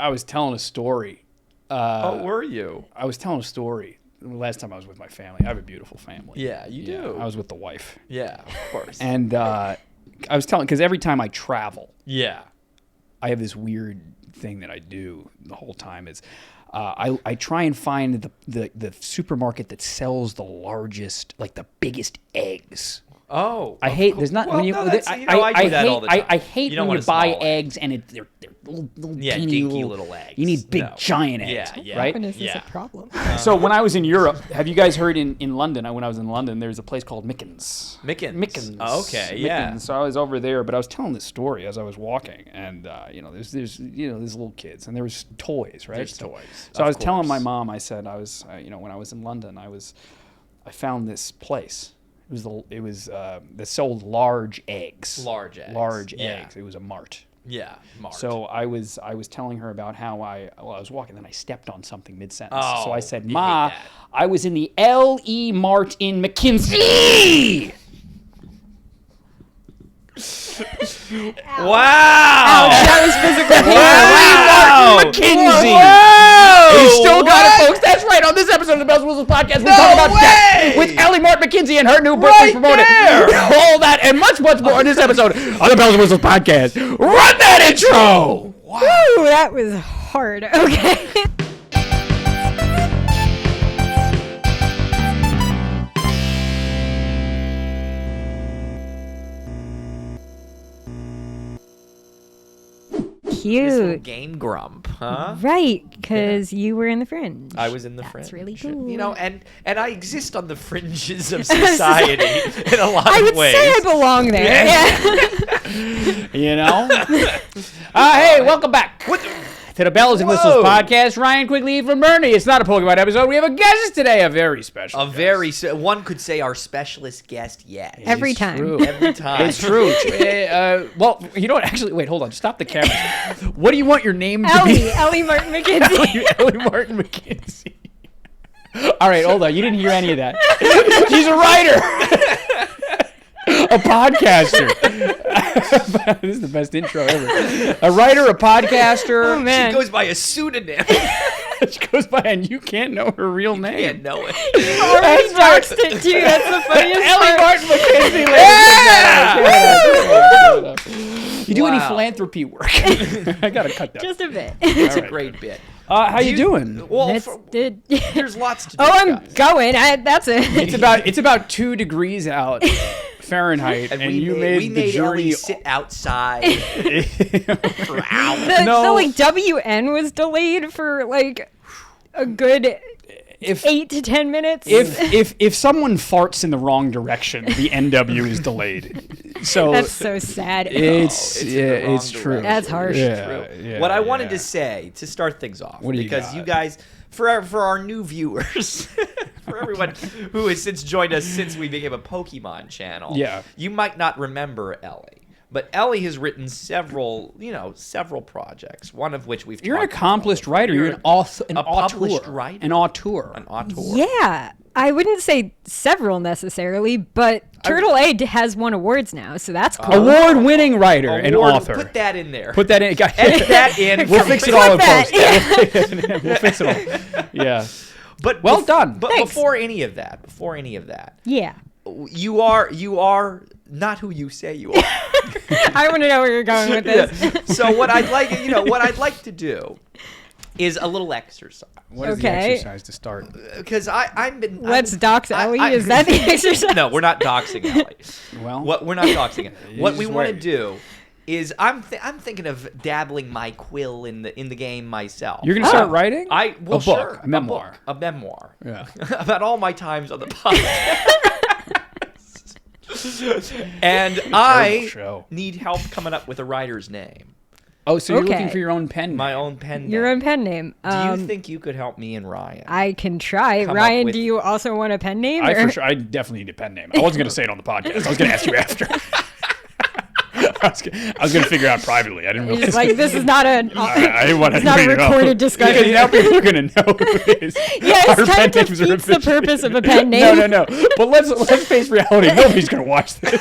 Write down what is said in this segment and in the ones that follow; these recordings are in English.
I was telling a story. What were you? I was telling a story the last time I was with my family. I have a beautiful family. Yeah, you do. I was with the wife. Yeah, of course. And I was telling, because every time I travel, yeah, I have this weird thing that I do the whole time is I try and find the supermarket that sells the largest, like the biggest eggs. Oh, I hate. There's not. Well, when you, no, I do that all the time. I hate when you buy eggs and they're little teeny dinky little eggs. You need big giant eggs. Yeah. Right. When is this a problem? So when I was in Europe, have you guys heard in London? When I was in London, there's a place called Mickens. Mickens. Oh, okay. Yeah. Mickens. So I was over there, but I was telling this story as I was walking, and there's little kids, and there was toys, right? There's toys. So I was telling my mom. I said when I was in London, I found this place. It was that sold large eggs. Large eggs. It was a mart. Yeah, mart. So I was telling her about how I was walking, then I stepped on something mid-sentence. Oh, so I said, you "Ma, hate that. I was in the Ellie Martin-McKinsey." Wow! That was physical pain. Wow! McKinsey. Whoa! You still got it, What? folks. That's right. On this episode of the Bells and Whistles podcast, we No talk about that way! with Ellie Martin-McKinsey and her new book Right we promoted. there! All that and much, much more on this episode of the Bells and Whistles podcast. Run that intro! Woo, that was hard. Okay. This little Cute. game grump, huh? Right, because you were in the Fringe. I was in the That's fringe. really cool. And I exist on the fringes of society in a lot I of would ways. say I belong there. Yeah. Hey, welcome back to the Bells and Whistles podcast. Ryan Quigley from Bernie. It's not a Pokemon episode. We have a guest today, a very special guest. One could say our specialist guest yet. Every It's time. true. Every time. It's true. Well, you know what? Actually, wait, hold on. Stop the camera. What do you want your name to be? Ellie McKinsey. Ellie Martin-McKinsey. All right, hold on. You didn't hear any of that. She's a writer. A podcaster. This is the best intro ever. A writer, a podcaster. Oh, man. She goes by a pseudonym. She goes by, and you can't know her real name. Can't know it. Already doxed it, too. That's the funniest Ellie part. Martin-McKinsey, ladies and gentlemen. You do any philanthropy work? I gotta cut that. Just a bit. It's a great bit. How you doing? Well, There's lots to do. Oh, I'm going. That's it. It's about 2 degrees out Fahrenheit, and you made the journey. Ellie sit outside for hours. The like WN was delayed for like a good 8 to 10 minutes. If someone farts in the wrong direction, the NW is delayed. So that's so sad. it's true. That's harsh. Yeah, what I wanted to say to start things off, What do you because got? you guys, for our new viewers, for everyone who has since joined us since we became a Pokemon channel, you might not remember Ellie. But Ellie has written several projects. One of which we've. You're an talked accomplished about. writer. You're a published writer. An auteur. Yeah. I wouldn't say several necessarily, but Turtle A has won awards now, so that's cool. Award-winning writer and author. Put that in there. Put that in. Edit that in. We'll fix it all in post. We'll fix it all. Yeah. But well done. But Thanks. before any of that, yeah. you are not who you say you are. I want to know where you're going with this. Yeah. So what I'd like to do is a little exercise. What is the exercise to start? Because Let's dox Ellie. Is that the exercise? No, we're not doxing Ellie. Well, we're not doxing it. What we just want to wait. do is I'm thinking of dabbling my quill in the game myself. You're gonna start writing? A book, a memoir. a memoir. Yeah. About all my times on the podcast. And I need help coming up with a writer's name. Oh, so you're looking for your own pen name. My own pen name. Your own pen name. Do you think you could help me and Ryan? I can try. Ryan, do you also want a pen name? I definitely need a pen name. I wasn't going to say it on the podcast. I was going to ask you after. I was going to figure out privately. I didn't realize. It's like, this is not a recorded discussion. Because now people are going to know who it is. Yeah, Our it's pen kind of names are defeats the officially- purpose of a pen name. No. But let's face reality. Nobody's going to watch this.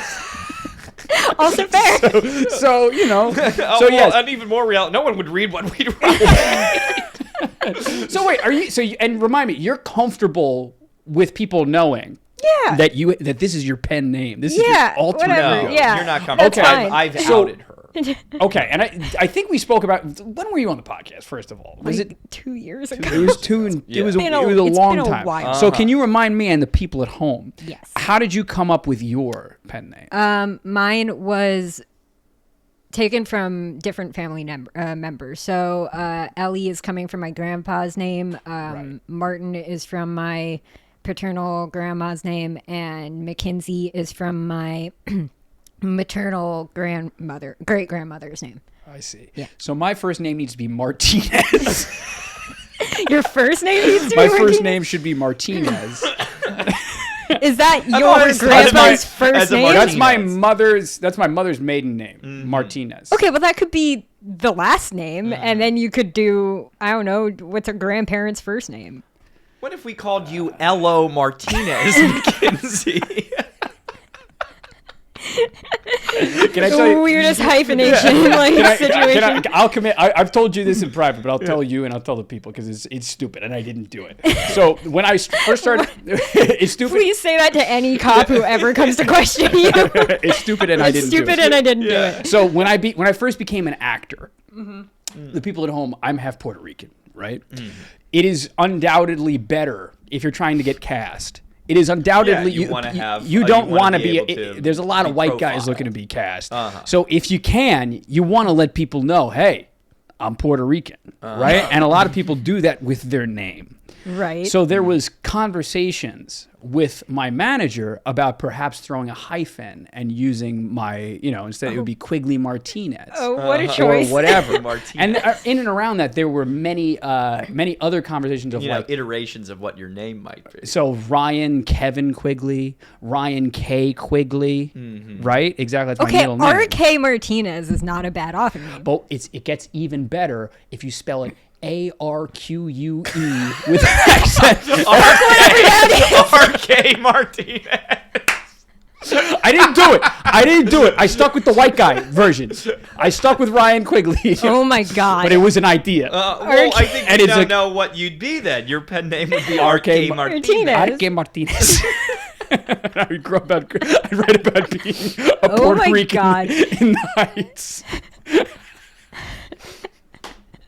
Also fair. So you know. Well, yes. and even more real. No one would read what we'd write. So wait, are you? So and remind me, you're comfortable with people knowing that this is your pen name. This is your alter whatever. ego. Yeah, you're not comfortable. That's fine. I've outed her. Okay, and I think we spoke about, when were you on the podcast? First of all, was like it 2 years ago? It was two. Yeah. It was a It's long been a time. while. So can you remind me and the people at home? Yes. How did you come up with your pen name? Mine was taken from different family members. So Ellie is coming from my grandpa's name. Martin is from my paternal grandma's name, and McKinsey is from my maternal great grandmother's name. I see. Yeah. So my first name needs to be Martinez. Your first name needs to be My Martinez? first name should be Martinez. Is that your always thought grandpa's as first a name? Martinez. That's my mother's maiden name, Martinez. Okay, well that could be the last name, and then you could do, I don't know, what's her grandparents' first name? What if we called you Ello Martinez McKinsey? Can I tell The you? weirdest hyphenation situation. I'll commit. I've told you this in private, but I'll tell you and I'll tell the people because it's stupid and I didn't do it. So when I first started, it's stupid. Please say that to any cop who ever comes to question you. It's stupid and I didn't do it. Stupid and I didn't do it. So when I first became an actor, the people at home, I'm half Puerto Rican, right? It is undoubtedly better if you're trying to get cast. It is undoubtedly you wanna have- you you don't wanna want to be be. able to There's a lot of be white guys profiled. looking to be cast. Uh-huh. So if you can, you want to let people know, hey, I'm Puerto Rican, right? And a lot of people do that with their name. Right. So there was conversations with my manager about perhaps throwing a hyphen and using my, instead it would be Quigley Martinez. Oh, what a Or choice. whatever. Martinez. And in and around that, there were many other conversations of iterations of what your name might be. so Ryan Kevin Quigley, Ryan K Quigley, right? Exactly. That's my Okay, middle name. R.K. Martinez is not a bad offer name. But it gets even better if you spell it ARQUE with an accent. R.K. Martinez. I didn't do it. I stuck with the white guy version. I stuck with Ryan Quigley. Oh my God. But it was an idea. Well, I think And you it's don't a- know what you'd be then. Your pen name would be R.K. Martinez. Martinez. R.K. Martinez. I read about being a Oh Puerto my Rican God. in the Heights.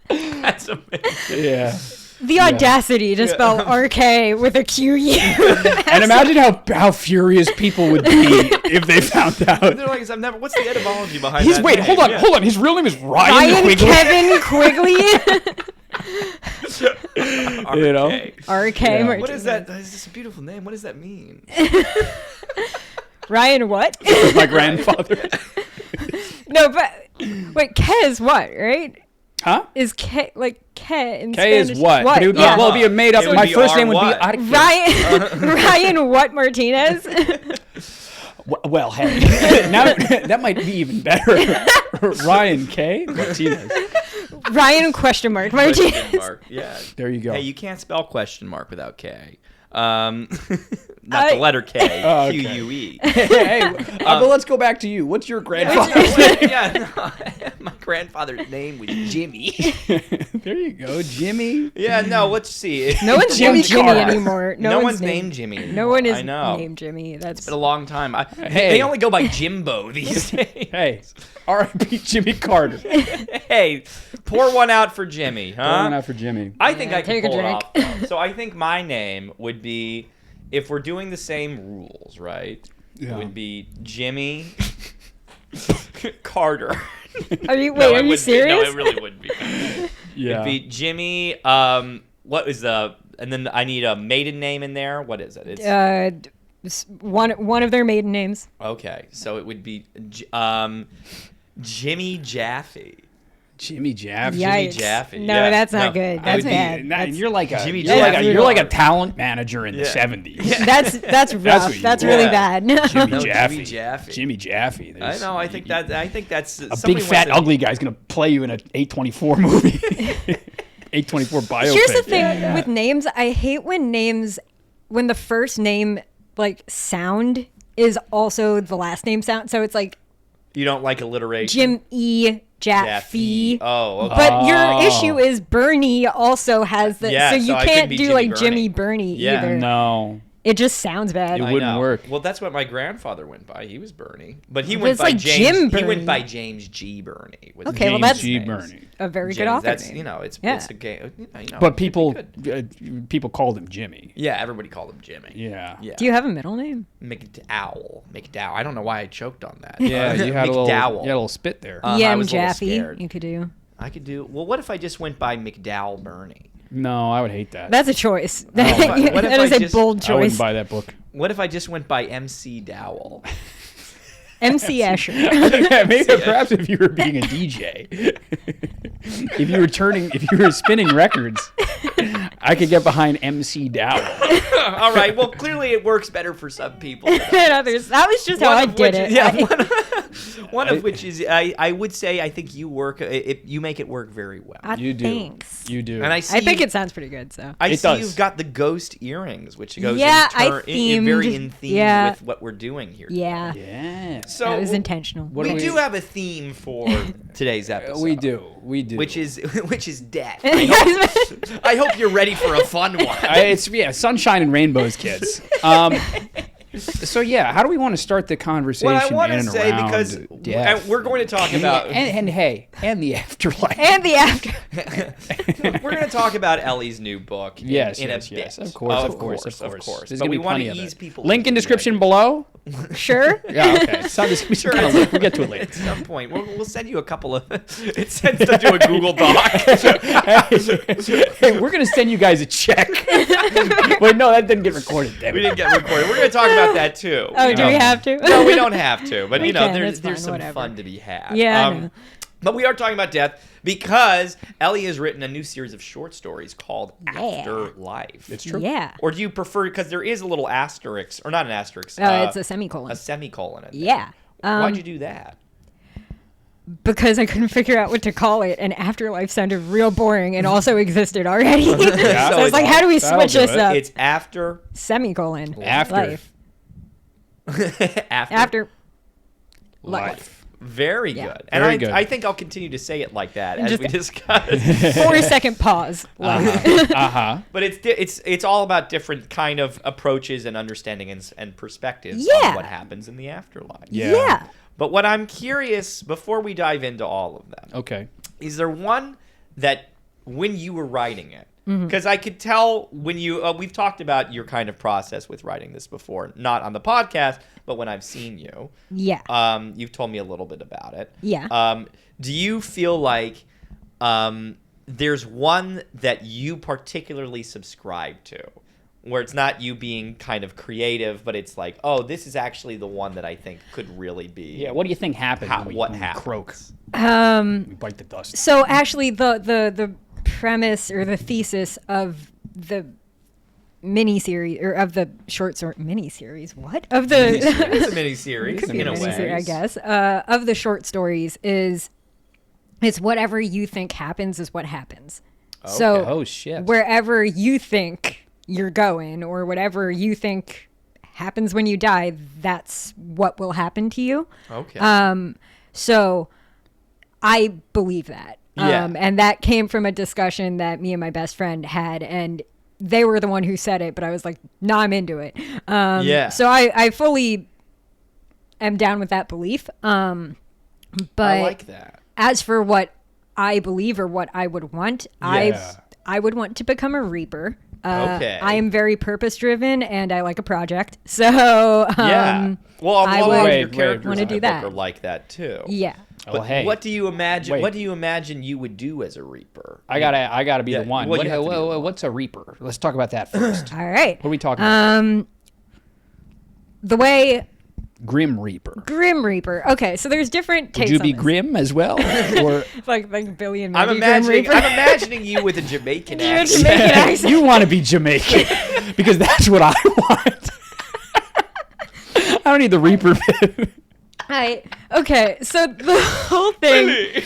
That's amazing. Yeah. The audacity to spell R.K. with a Q-U. And imagine how furious people would be if they found out. They're like, what's the etymology behind that? Wait, name? hold on, Yeah. hold on. His real name is Ryan Ryan Quigley. Kevin Quigley. You know? R.K. R.K. Yeah. Martinez. What is that? Is this a beautiful name? What does that mean? Ryan what? My grandfather. No, but wait, K is what, right? Huh? Is K like K in K Spanish? is what? But it would be, Yeah. well, it'd be a made up. It would My be first name would be R-what? Arke. Ryan what Martinez? Well, hey, now that might be even better. Ryan K. Martinez. Ryan question mark Question Martinez. mark. Yeah. There you go. Hey, you can't spell question mark without K. Not the letter K. Oh, okay. Q-U-E. Hey, but let's go back to you. What's your grandfather's name? Yeah, no, my grandfather's name was Jimmy. There you go, Jimmy. Yeah, no, let's see. No one's Jimmy named Jimmy Carter. anymore. No one's named Jimmy anymore. No one is I know. named Jimmy. That's It's been a long time. Hey. They only go by Jimbo these days. Hey, R.I.P. Jimmy Carter. Hey, pour one out for Jimmy, huh? Going out for Jimmy. I think Yeah, I can take a pull it drink. off. Though. So I think my name would be, if we're doing the same rules, right? Yeah. It would be Jimmy Carter. Are you No, wait? Are it you wouldn't be. serious? No, it really wouldn't be. Yeah. It'd be Jimmy. What is the? And then I need a maiden name in there. What is it? It's One of their maiden names. okay. So it would be Jimmy Jaffe. Jimmy Jaffe. Yikes. Jaffe, No, yeah. that's not No, good. I That's would be- bad. And you're like a Jimmy you're like a, Jaffe. you're like a talent manager in the Yeah. 70s. That's rough. what you That's are. really Yeah. bad. Jimmy No, Jaffe. Jimmy Jaffe. Jimmy Jaffe. I There's- know. I think that's a big fat ugly guy's gonna play you in an 824 movie. 824 biopic. Here's the thing with names. I hate when the first name like sound is also the last name sound. So it's like You don't like alliteration? Jim Jaffe. Oh, okay. But your issue is Bernie also has the... Yeah, so you so I can't couldn't be do Jimmy like Jimmy Bernie Yeah. either. No. It just sounds bad. It I wouldn't know. work. Well, that's what my grandfather went by. He was Bernie, but he But went it's by like James. Jim He went Bernie. by James G. Bernie. was Okay, well, James that's- G. names. Bernie. A very good James, author that's name. it's Yeah. it's a game. But people good. people called him Jimmy. Yeah, everybody called him Jimmy. Yeah. Yeah. Do you have a middle name? McDowell? I don't know why I choked on that. Yeah, you had a little, McDowell. you had a little spit there. I Yem was a little Jaffe. scared. You could do. I could do. Well, what if I just went by McDowell Bernie? No, I would hate that. That's a choice. what if That is I a just- bold I wouldn't choice. buy that book. What if I just went by MC Dowell? MC Escher. Maybe perhaps if you were being a DJ, if you were spinning records, I could get behind MC Dowell. All right. Well, clearly it works better for some people. And others. That was just how I did it. One of which is I would say I think you work you make it work very well. You do. Thanks. You do. And I see I think it sounds pretty good. So. I It see does. you've got the ghost earrings, which goes Yeah, very themed. in theme Yeah. with what we're doing here. Yeah. Yeah. So That was intentional. What we do do have a theme for today's episode. We do. Which is death. I hope you're ready for a fun one. It's sunshine and rainbows, kids. So yeah, how do we want to start the conversation? What I want in to and say, around because death? we're going to talk about and the afterlife. And the after. we're going to talk about Ellie's new book. Yes, in yes, a yes. bit. Of course. Of course. There's But gonna we be want plenty to of ease it. people. Link in into the description idea. below. Sure. Yeah, okay. Sure. We'll get to it At later. some point, we'll send you a couple of. It sends them to a Google Doc. Hey, we're gonna send you guys a check. Wait, no, that didn't get recorded. Damn it. We didn't get recorded. We're going to talk about that too. Oh, do we have to? No, we don't have to. But We you know, can, there's it's fine, some whatever. fun to be had. Yeah, I know. But we are talking about death because Ellie has written a new series of short stories called Afterlife. It's true. Yeah. Or do you prefer, because there is a little asterisk, or not an asterisk. It's a semicolon. A semicolon. In there. Yeah. Why'd you do that? Because I couldn't figure out what to call it, and Afterlife sounded real boring and also existed already. So I was like, how do we That'll switch do this it. up? It's after. Semicolon. After. Life. After. Life. Very Yeah. good. And Very good. I think I'll continue to say it like that as Just- we discuss. 4-second pause. Life. But it's all about different kind of approaches and understanding and perspectives Yeah. on what happens in the afterlife. Yeah. But what I'm curious, before we dive into all of them, Okay. is there one that when you were writing it, Mm-hmm. because I could tell when you we've talked about your kind of process with writing this before, not on the podcast, but when I've seen you, Yeah. you've told me a little bit about it. Yeah. Do you feel like there's one that you particularly subscribe to, where it's not you being kind of creative, but it's like, oh, this is actually the one that I think could really be. Yeah. What do you think happened when What we happens? croak? We bite the dust. So actually, the premise or the thesis of the miniseries or of the short story miniseries, what of the It's a mini-series, in a miniseries, way. I guess, of the short stories is it's whatever you think happens is what happens. So Oh shit. wherever you think you're going or whatever you think happens when you die, that's what will happen to you. Okay. So I believe that. Yeah. And that came from a discussion that me and my best friend had, and they were the one who said it, but I was like, nah, I'm into it. Yeah. So I fully am down with that belief. But I like that. as for what I believe or what I would want, Yeah. I would want to become a reaper. Okay. I am very purpose driven and I like a project. So Yeah. Well, I a lot would of Wait, your wait, characters wanna in do the book that. are like that too. yeah. Oh But hey. what do you imagine? Wait. What do you imagine you would do as a reaper? I gotta be Yeah, the one. well, you have to be the one. What's a reaper? Let's talk about that first. All right. What are we talking about? The way Grim Reaper. Grim Reaper. Okay, so there's different Would takes you on be this. grim as well, or like Billy and I'm Mandy Grim Reaper. imagining you with a Jamaican You're a accent. Jamaican accent. you want to be Jamaican? Because that's what I want. I don't need the Reaper bit. Okay, so the whole thing.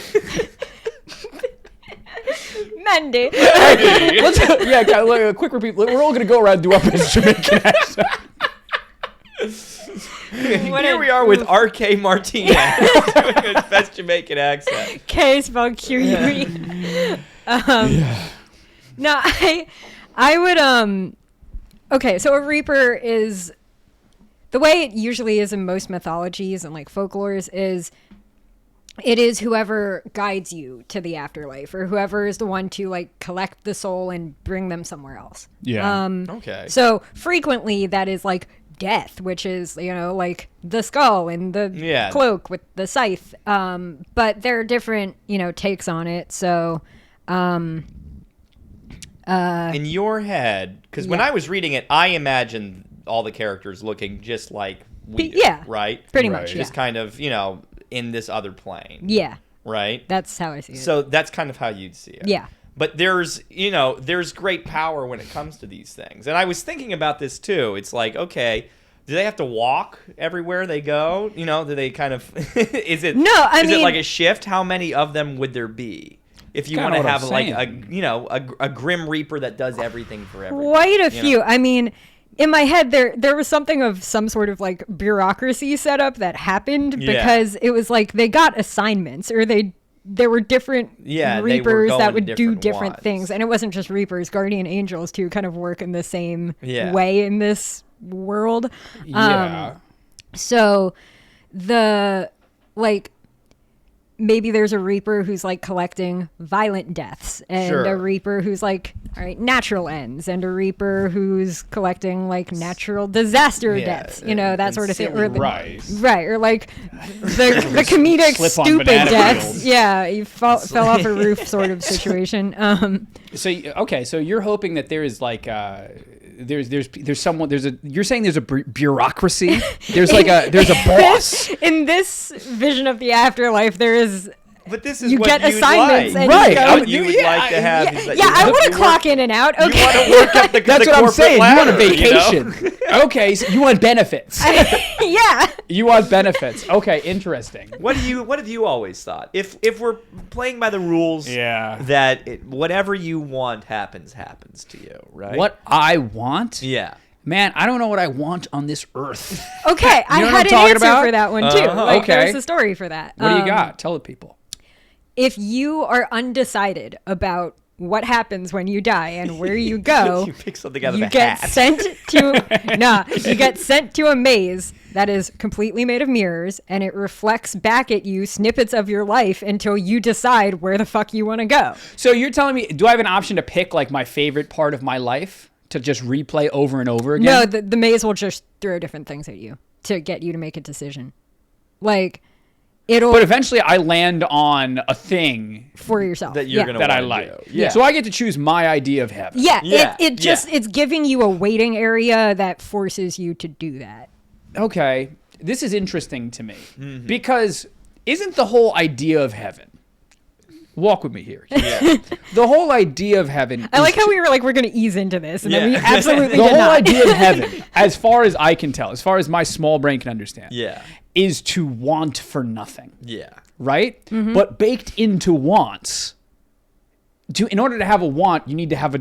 Mandy. A quick repeat. We're all gonna go around and do our best Jamaican accent. Here we are with R.K. Martinez doing his best Jamaican accent. K spelled Q-U-E. No, I would okay, so a reaper is the way it usually is in most mythologies and like folklores is it is whoever guides you to the afterlife or whoever is the one to like collect the soul and bring them somewhere else. Yeah. Okay. So frequently that is like death, which is, you know, like the skull and the cloak with the scythe. But there are different, you know, takes on it. So, in your head, because when I was reading it, I imagined all the characters looking just like we do, right? Pretty much, just kind of, you know, in this other plane. Yeah. Right? That's how I see it. So that's kind of how you'd see it. Yeah. But there's great power when it comes to these things. And I was thinking about this too. It's like, okay, do they have to walk everywhere they go? You know, do they kind of is it like a shift? How many of them would there be? If you want to have like a Grim Reaper that does everything for everyone. Quite a few. I mean, in my head there was something of some sort of like bureaucracy set up that happened because it was like they got assignments or there were different Reapers that would do different things. And it wasn't just Reapers, guardian angels too kind of work in the same way in this world. So the like maybe there's a Reaper who's like collecting violent deaths and a Reaper who's like, all right, natural ends, and a Reaper who's collecting like natural disaster deaths, you know, that sort of thing. Or right, or like the comedic stupid deaths. Wheels. Yeah, you fell off a roof sort of situation. So you're hoping that there is like there's someone you're saying there's a bureaucracy. There's a boss. In this vision of the afterlife, there is. But this is you what get you'd assignments, like. and Right? You would like to have. I want to clock in and out. Okay, you want to work up the That's the what I'm saying. ladder, you want a vacation. You know? Okay, so you want benefits. Yeah. You want benefits. Okay, interesting. What have you always thought? If we're playing by the rules, that whatever you want happens to you, right? What I want? Yeah. Man, I don't know what I want on this earth. Okay, I had an answer for that one too. Like, there's a story for that. What do you got? Tell the people. If you are undecided about what happens when you die and where you go, you pick something out of you a get hat. sent to you get sent to a maze that is completely made of mirrors, and it reflects back at you snippets of your life until you decide where the fuck you want to go. So you're telling me, do I have an option to pick like my favorite part of my life to just replay over and over again? No, the maze will just throw different things at you to get you to make a decision. Like, but eventually I land on a thing for yourself that you're gonna that I like. Yeah. So I get to choose my idea of heaven. It's giving you a waiting area that forces you to do that. Okay. This is interesting to me because isn't the whole idea of heaven? Walk with me here. Yeah. The whole idea of heaven. I like how we were like, we're going to ease into this, and then we absolutely the did whole not. idea of heaven, as far as I can tell, as far as my small brain can understand, is to want for nothing. Yeah. Right? Mm-hmm. But baked into wants, in order to have a want, you need to have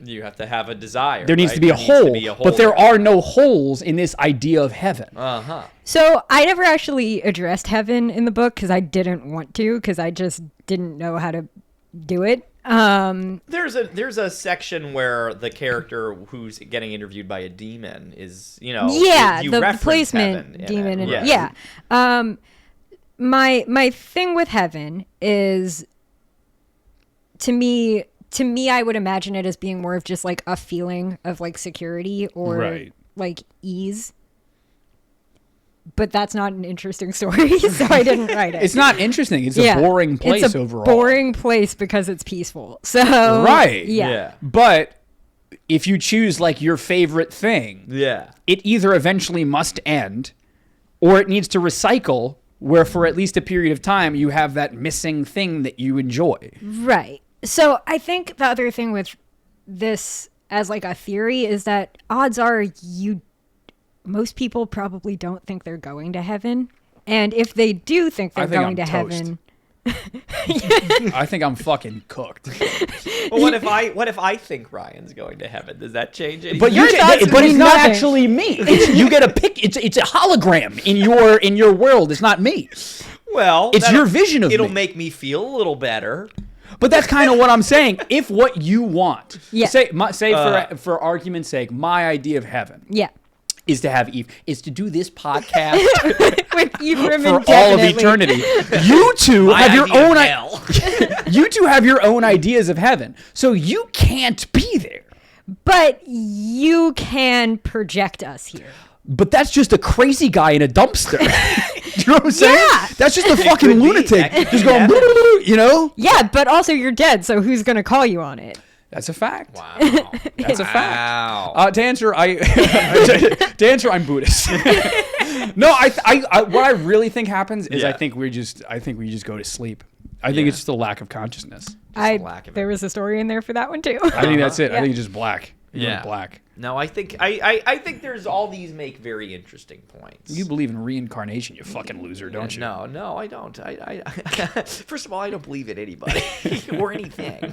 you have to have a desire. There needs to be a hole, but there are no holes in this idea of heaven. So I never actually addressed heaven in the book because I didn't want to, because I just didn't know how to do it. There's a section where the character who's getting interviewed by a demon is, you the placement demon. My thing with heaven is, to me, I would imagine it as being more of just like a feeling of like security or like ease. But that's not an interesting story, so I didn't write it. It's not interesting. It's a boring place overall. It's a boring place because it's peaceful. So Yeah. But if you choose like your favorite thing, it either eventually must end or it needs to recycle, where for at least a period of time you have that missing thing that you enjoy. Right. So I think the other thing with this as like a theory is that odds are most people probably don't think they're going to heaven. And if they do think they're going to heaven, I think I'm fucking cooked. Well, what if I think Ryan's going to heaven? Does that change anything? But but he's not actually me. You get a pic. It's a hologram in your world. It's not me. Well, it's your vision of me. It'll make me feel a little better. But that's kind of what I'm saying. If what you want, yeah. say for argument's sake, my idea of heaven, is to have Eve, is to do this podcast with Ephraim for all of eternity. You two have your own. You two have your own ideas of heaven, so you can't be there. But you can project us here. But that's just a crazy guy in a dumpster. Do you know what I'm saying? Yeah. That's just a fucking lunatic. Just going, you know? Yeah, but also you're dead, so who's going to call you on it? That's a fact. Wow. That's a fact. To answer, I'm Buddhist. No, what I really think happens is I think we just go to sleep. I think it's just a lack of consciousness. There was a story in there for that one too. I think that's it. I think it's just black. Black. No, I think I think there's all these make very interesting points. You believe in reincarnation, you fucking loser, don't you? No, I don't. I first of all, I don't believe in anybody or anything.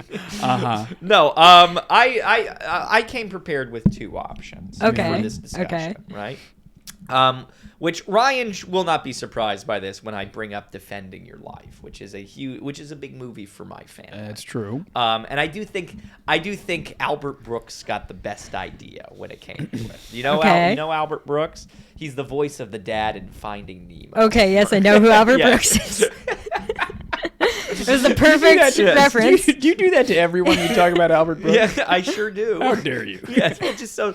No, I came prepared with two options for this discussion, right? Which Ryan will not be surprised by this when I bring up Defending Your Life, which is a big movie for my family. That's true. And I do think Albert Brooks got the best idea when it came to it. You know Albert Brooks? He's the voice of the dad in Finding Nemo. Okay, yes, I know who Albert Brooks is. It was the perfect reference. Do you do that to everyone you talk about Albert Brooks? Yeah, I sure do. How dare you? Yes, well, just so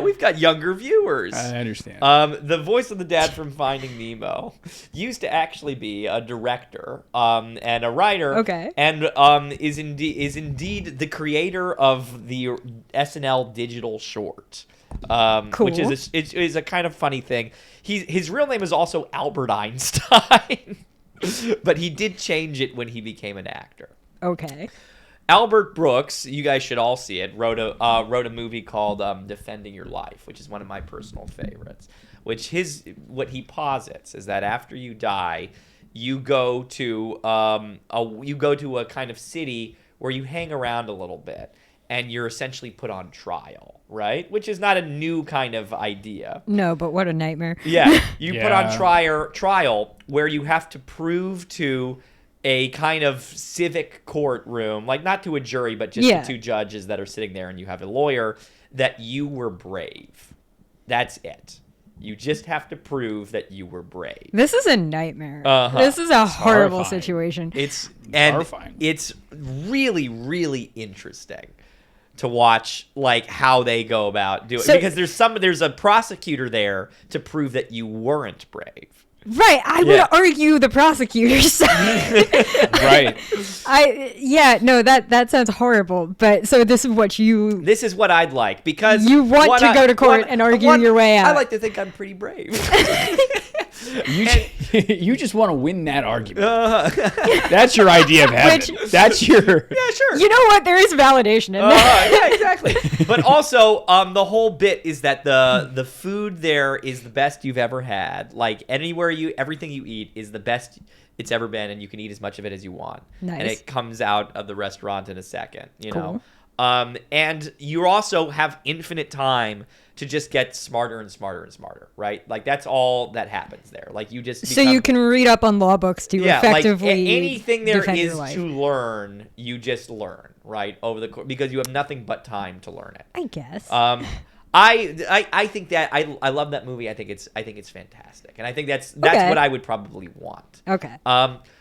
we've got younger viewers. I understand. The voice of the dad from Finding Nemo used to actually be a director and a writer. Okay. And is indeed the creator of the SNL digital short. Cool. Which is a kind of funny thing. His real name is also Albert Einstein. But he did change it when he became an actor. Okay. Albert Brooks, you guys should all see it, wrote a movie called Defending Your Life, which is one of my personal favorites. What he posits is that after you die, you go to a kind of city where you hang around a little bit, and you're essentially put on trial, right? Which is not a new kind of idea. No, but what a nightmare. Yeah, put on trial where you have to prove to a kind of civic courtroom, like not to a jury, but just to two judges that are sitting there, and you have a lawyer, that you were brave. That's it. You just have to prove that you were brave. This is a nightmare. This is a horrible situation. It's horrifying. It's really, really interesting to watch, like, how they go about doing it, because there's a prosecutor there to prove that you weren't brave. Right, I would argue the prosecutor's side. Right. That sounds horrible. But so this is what I'd like, because you want to go to court and argue your way out. I like to think I'm pretty brave. You just want to win that argument. That's your idea of heaven. That's your... Yeah, sure. You know what? There is validation in that. Yeah, exactly. But also, the whole bit is that the food there is the best you've ever had. Like, everything you eat is the best it's ever been, and you can eat as much of it as you want. Nice. And it comes out of the restaurant in a second, you Cool. know? And you also have infinite time to just get smarter and smarter and smarter, right? Like, that's all that happens there. Like, you just so you can read up on law books to effectively like anything there is your life. to learn, you just learn, right? Over the course, because you have nothing but time to learn it. I guess. I think that I love that movie. I think it's fantastic, and I think that's what I would probably want. Okay.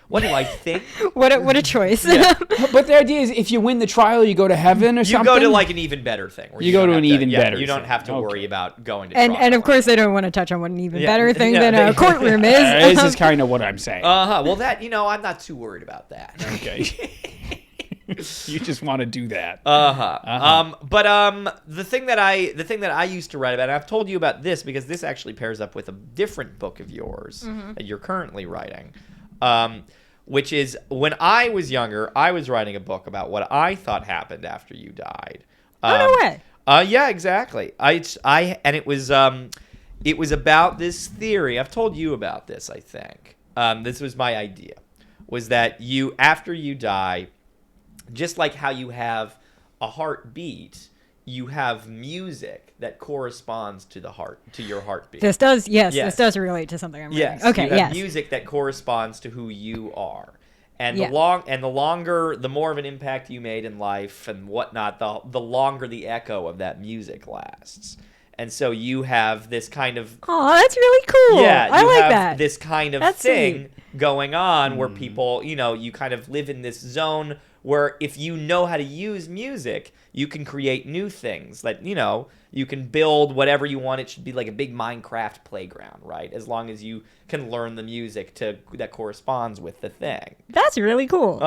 What do I think? What a choice. Yeah. But the idea is, if you win the trial, you go to heaven or something? You go to, like, an even better thing. Where you go to an even better You don't thing. have to worry about going to trial. And of course, they don't want to touch on what an even better thing than a courtroom is. This is kind of what I'm saying. Well, that, I'm not too worried about that. Okay. You just want to do that. But the thing that I used to write about, and I've told you about this because this actually pairs up with a different book of yours that you're currently writing. Which is, when I was younger, I was writing a book about what I thought happened after you died. No way. Yeah, exactly. It was about this theory. I've told you about this, I think. This was my idea. was that after you die, just like how you have a heartbeat, you have music that corresponds to your heartbeat. This does relate to something I'm reading. Okay, you have music that corresponds to who you are. And the more of an impact you made in life and whatnot, the longer the echo of that music lasts. And so you have this kind of... Oh, that's really cool. Yeah, I like have that. This kind of that's thing sweet. Going on where people, you kind of live in this zone where if you know how to use music, you can create new things. Like, you can build whatever you want. It should be like a big Minecraft playground, right? As long as you can learn the music that corresponds with the thing. That's really cool.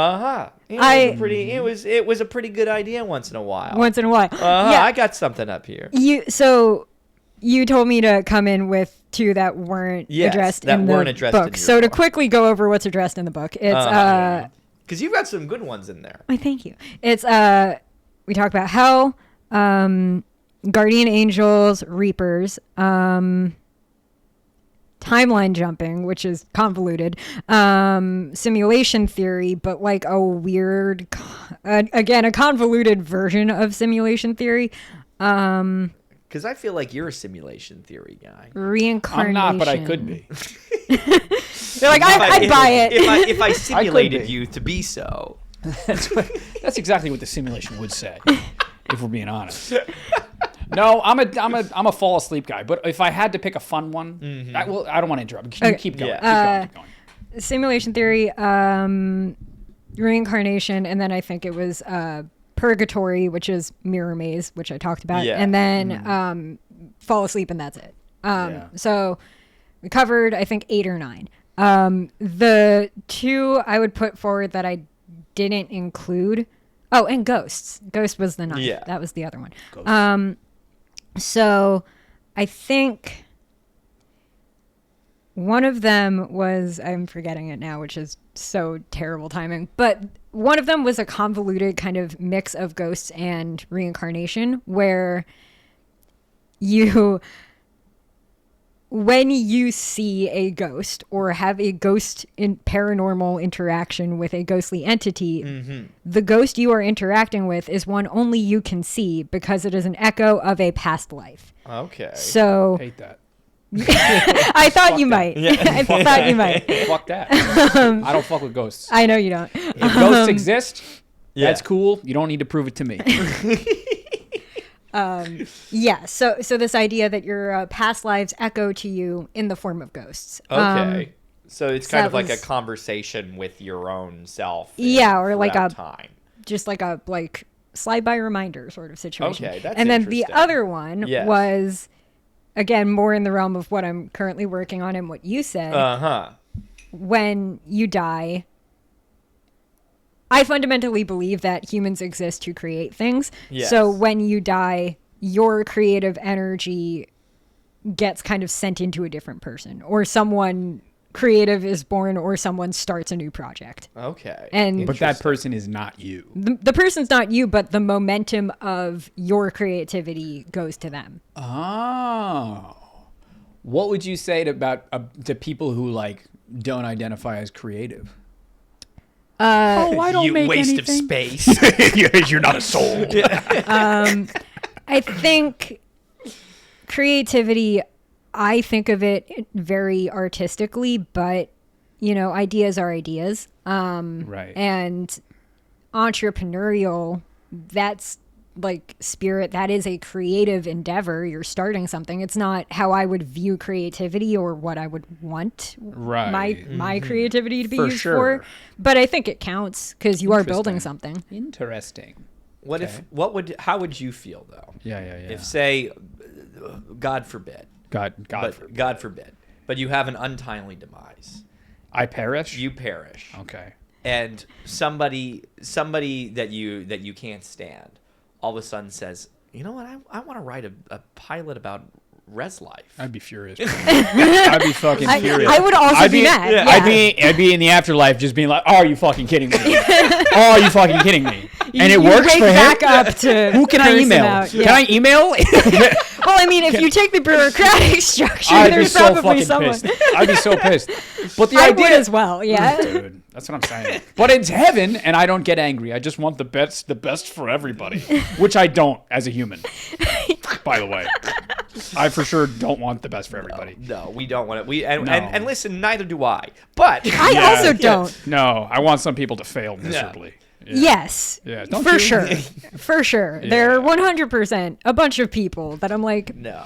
It was a pretty good idea once in a while. Yeah. I got something up here. You told me to come in with two that weren't addressed in the book. So to quickly go over what's addressed in the book, it's because you've got some good ones in there. Oh, thank you. It's we talk about hell, guardian angels, reapers, timeline jumping, which is convoluted, simulation theory, but like a weird, again, a convoluted version of simulation theory. Because I feel like you're a simulation theory guy. Reincarnation. I'm not, but I could be. They're like, I'd buy it. If I simulated you to be so. That's exactly what the simulation would say, if we're being honest. No, I'm a fall asleep guy. But if I had to pick a fun one, I don't want to interrupt. You keep going. Keep going. Simulation theory, reincarnation, and then I think it was purgatory, which is mirror maze, which I talked about, and then fall asleep, and that's it. So we covered, I think, 8 or 9. The 2 I would put forward that I didn't include. Oh, and ghosts. Ghost was the 9th. Yeah. That was the other one. So I think one of them was, I'm forgetting it now, which is so terrible timing, but one of them was a convoluted kind of mix of ghosts and reincarnation, where when you see a ghost or have a ghost in paranormal interaction with a ghostly entity, the ghost you are interacting with is one only you can see because it is an echo of a past life. Okay. So hate that. I thought you might. Yeah. I thought you might. Fuck that. I don't fuck with ghosts. I know you don't. If ghosts exist, that's cool. You don't need to prove it to me. So this idea that your past lives echo to you in the form of ghosts. Okay. So it's kind of like a conversation with your own self. Or like a time. Just like a slide by reminder sort of situation. Okay, that's and then interesting. the other one was, again, more in the realm of what I'm currently working on and what you said. When you die, I fundamentally believe that humans exist to create things. Yes. So when you die, your creative energy gets kind of sent into a different person, or someone creative is born, or someone starts a new project. Okay. But that person is not you. The person's not you, but the momentum of your creativity goes to them. Oh. What would you say to people who don't identify as creative? I don't make waste anything. Of space. You're not a soul. I think creativity, I think of it very artistically, but ideas are ideas. Right. And entrepreneurial, that's like spirit. That is a creative endeavor. You're starting something. It's not how I would view creativity or what I would want my creativity to be used for. But I think it counts because you are building something. Interesting. How would you feel though? Yeah. If, say, God forbid. God forbid. But you have an untimely demise. I perish? You perish. Okay. And somebody that you can't stand all of a sudden says, you know what, I want to write a pilot about res life. I'd be furious. I'd be fucking furious. I would also be mad. Yeah. I'd be in the afterlife just being like, oh, are you fucking kidding me? Oh, are you fucking kidding me? And it works for him. Back up to who can I email? Can I email? Well, I mean, if you take the bureaucratic structure, I'd be there's so probably fucking someone. pissed. I'd be so pissed. But the I idea would as well, yeah. Dude, that's what I'm saying. But it's heaven, and I don't get angry. I just want the best for everybody, which I don't as a human. By the way, I for sure don't want the best for everybody. No, we don't want it. And listen, neither do I. But I also don't. No, I want some people to fail miserably. Yeah. Yes. Yeah, don't for you? sure. For sure. Yeah. There are 100% a bunch of people that I'm like, no.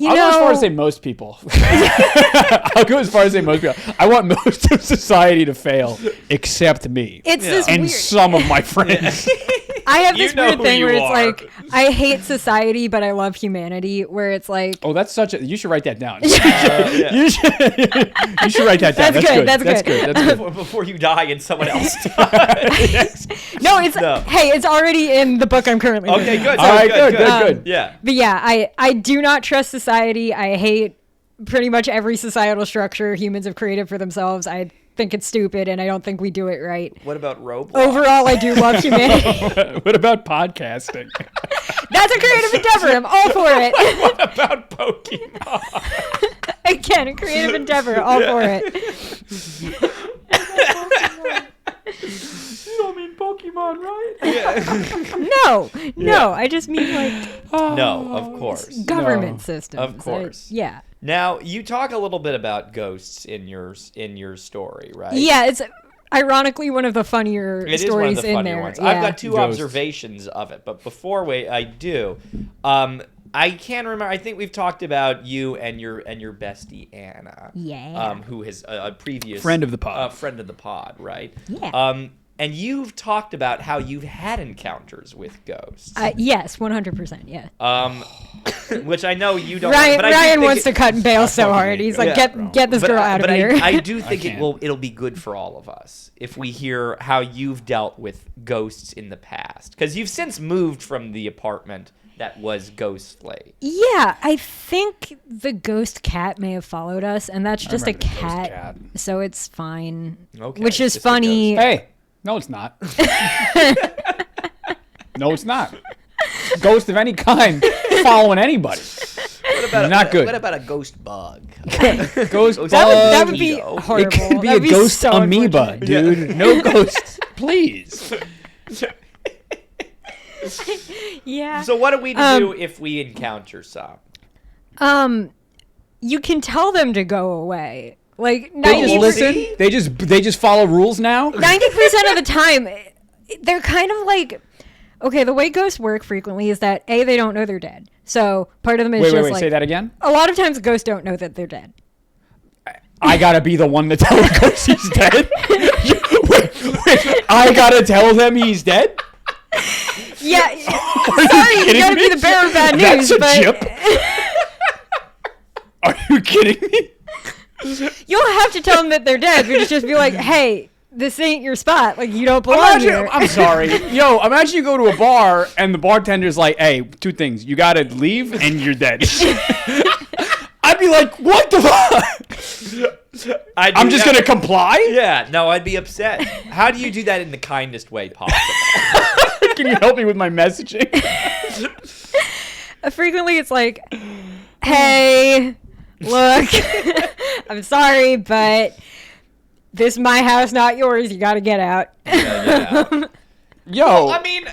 I'll go as far as say most people. I'll go as far as say most people. I want most of society to fail, except me. It's this and weird. some of my friends. I have this weird who thing you where it's are. like, I hate society, but I love humanity, where it's like, Oh, that's such a. You should write that down. Yeah. You should write that down. That's good, that's good. That's good. Before you die and someone else dies. no, it's, hey, it's already in the book I'm currently Okay, reading. good. All right, good. Yeah. But yeah, I do not trust society. I hate pretty much every societal structure humans have created for themselves. I think it's stupid, and I don't think we do it right. What about Roblox? Overall, I do love humanity. What about podcasting? That's a creative endeavor. I'm all for it. What about Pokemon? Again, a creative endeavor. All for it. You don't mean Pokemon, right? Yeah. No. I just mean like No, of course. government No. systems. Of course. Yeah. Now, you talk a little bit about ghosts in your story, right? Yeah, it's ironically one of the funnier It is stories one of the in funnier there. ones. Yeah. I've got two Ghosts. observations of it, but before I do, I can't remember. I think we've talked about you and your bestie Anna. Yeah. Who is a previous Friend of the pod. friend of the pod, right? Yeah. And you've talked about how you've had encounters with ghosts. Yes, 100%. Yeah. Which I know you don't. Ryan, but I do Ryan think wants to cut and bail so fucking hard. hate He's ghosts, like, bro. get this girl out of here. I do think can't. it'll be good for all of us if we hear how you've dealt with ghosts in the past, because you've since moved from the apartment that was ghostly. Yeah, I think the ghost cat may have followed us, and that's just a remember the ghost cat, cat. so it's fine. Okay, Which is just a funny. Hey, no, it's not. No, it's not. Ghost of any kind following anybody. What about Not good. What about a ghost bug? Ghost That That would bug. be Mosquito. horrible. It could be That'd a ghost so amoeba, unfortunate. dude. No ghosts, please. Yeah. So what do we do if we encounter some? You can tell them to go away. Like They just 90%, listen. They just follow rules now. 90% of the time, they're kind of like, okay, the way ghosts work frequently is that A, they don't know they're dead. So part of them is just Wait. like, Say that again. a lot of times ghosts don't know that they're dead. I gotta be the one to tell the ghost he's dead. Wait, I gotta tell them he's dead. Yeah. Are you Sorry, you kidding gotta me? be the bearer of bad That's news, a but jip. Are you kidding me? you don't have to tell them that they're dead. You just be like, hey, this ain't your spot. Like, you don't belong here. I'm sorry. Yo, imagine you go to a bar and the bartender's like, hey, two things. You gotta leave and you're dead. I'd be like, what the fuck? I'm just gonna comply? Yeah, no, I'd be upset. How do you do that in the kindest way possible? Can you help me with my messaging? Frequently, it's like, hey, look, I'm sorry, but this is my house, not yours. You got to get out. Yeah. Yo, I mean,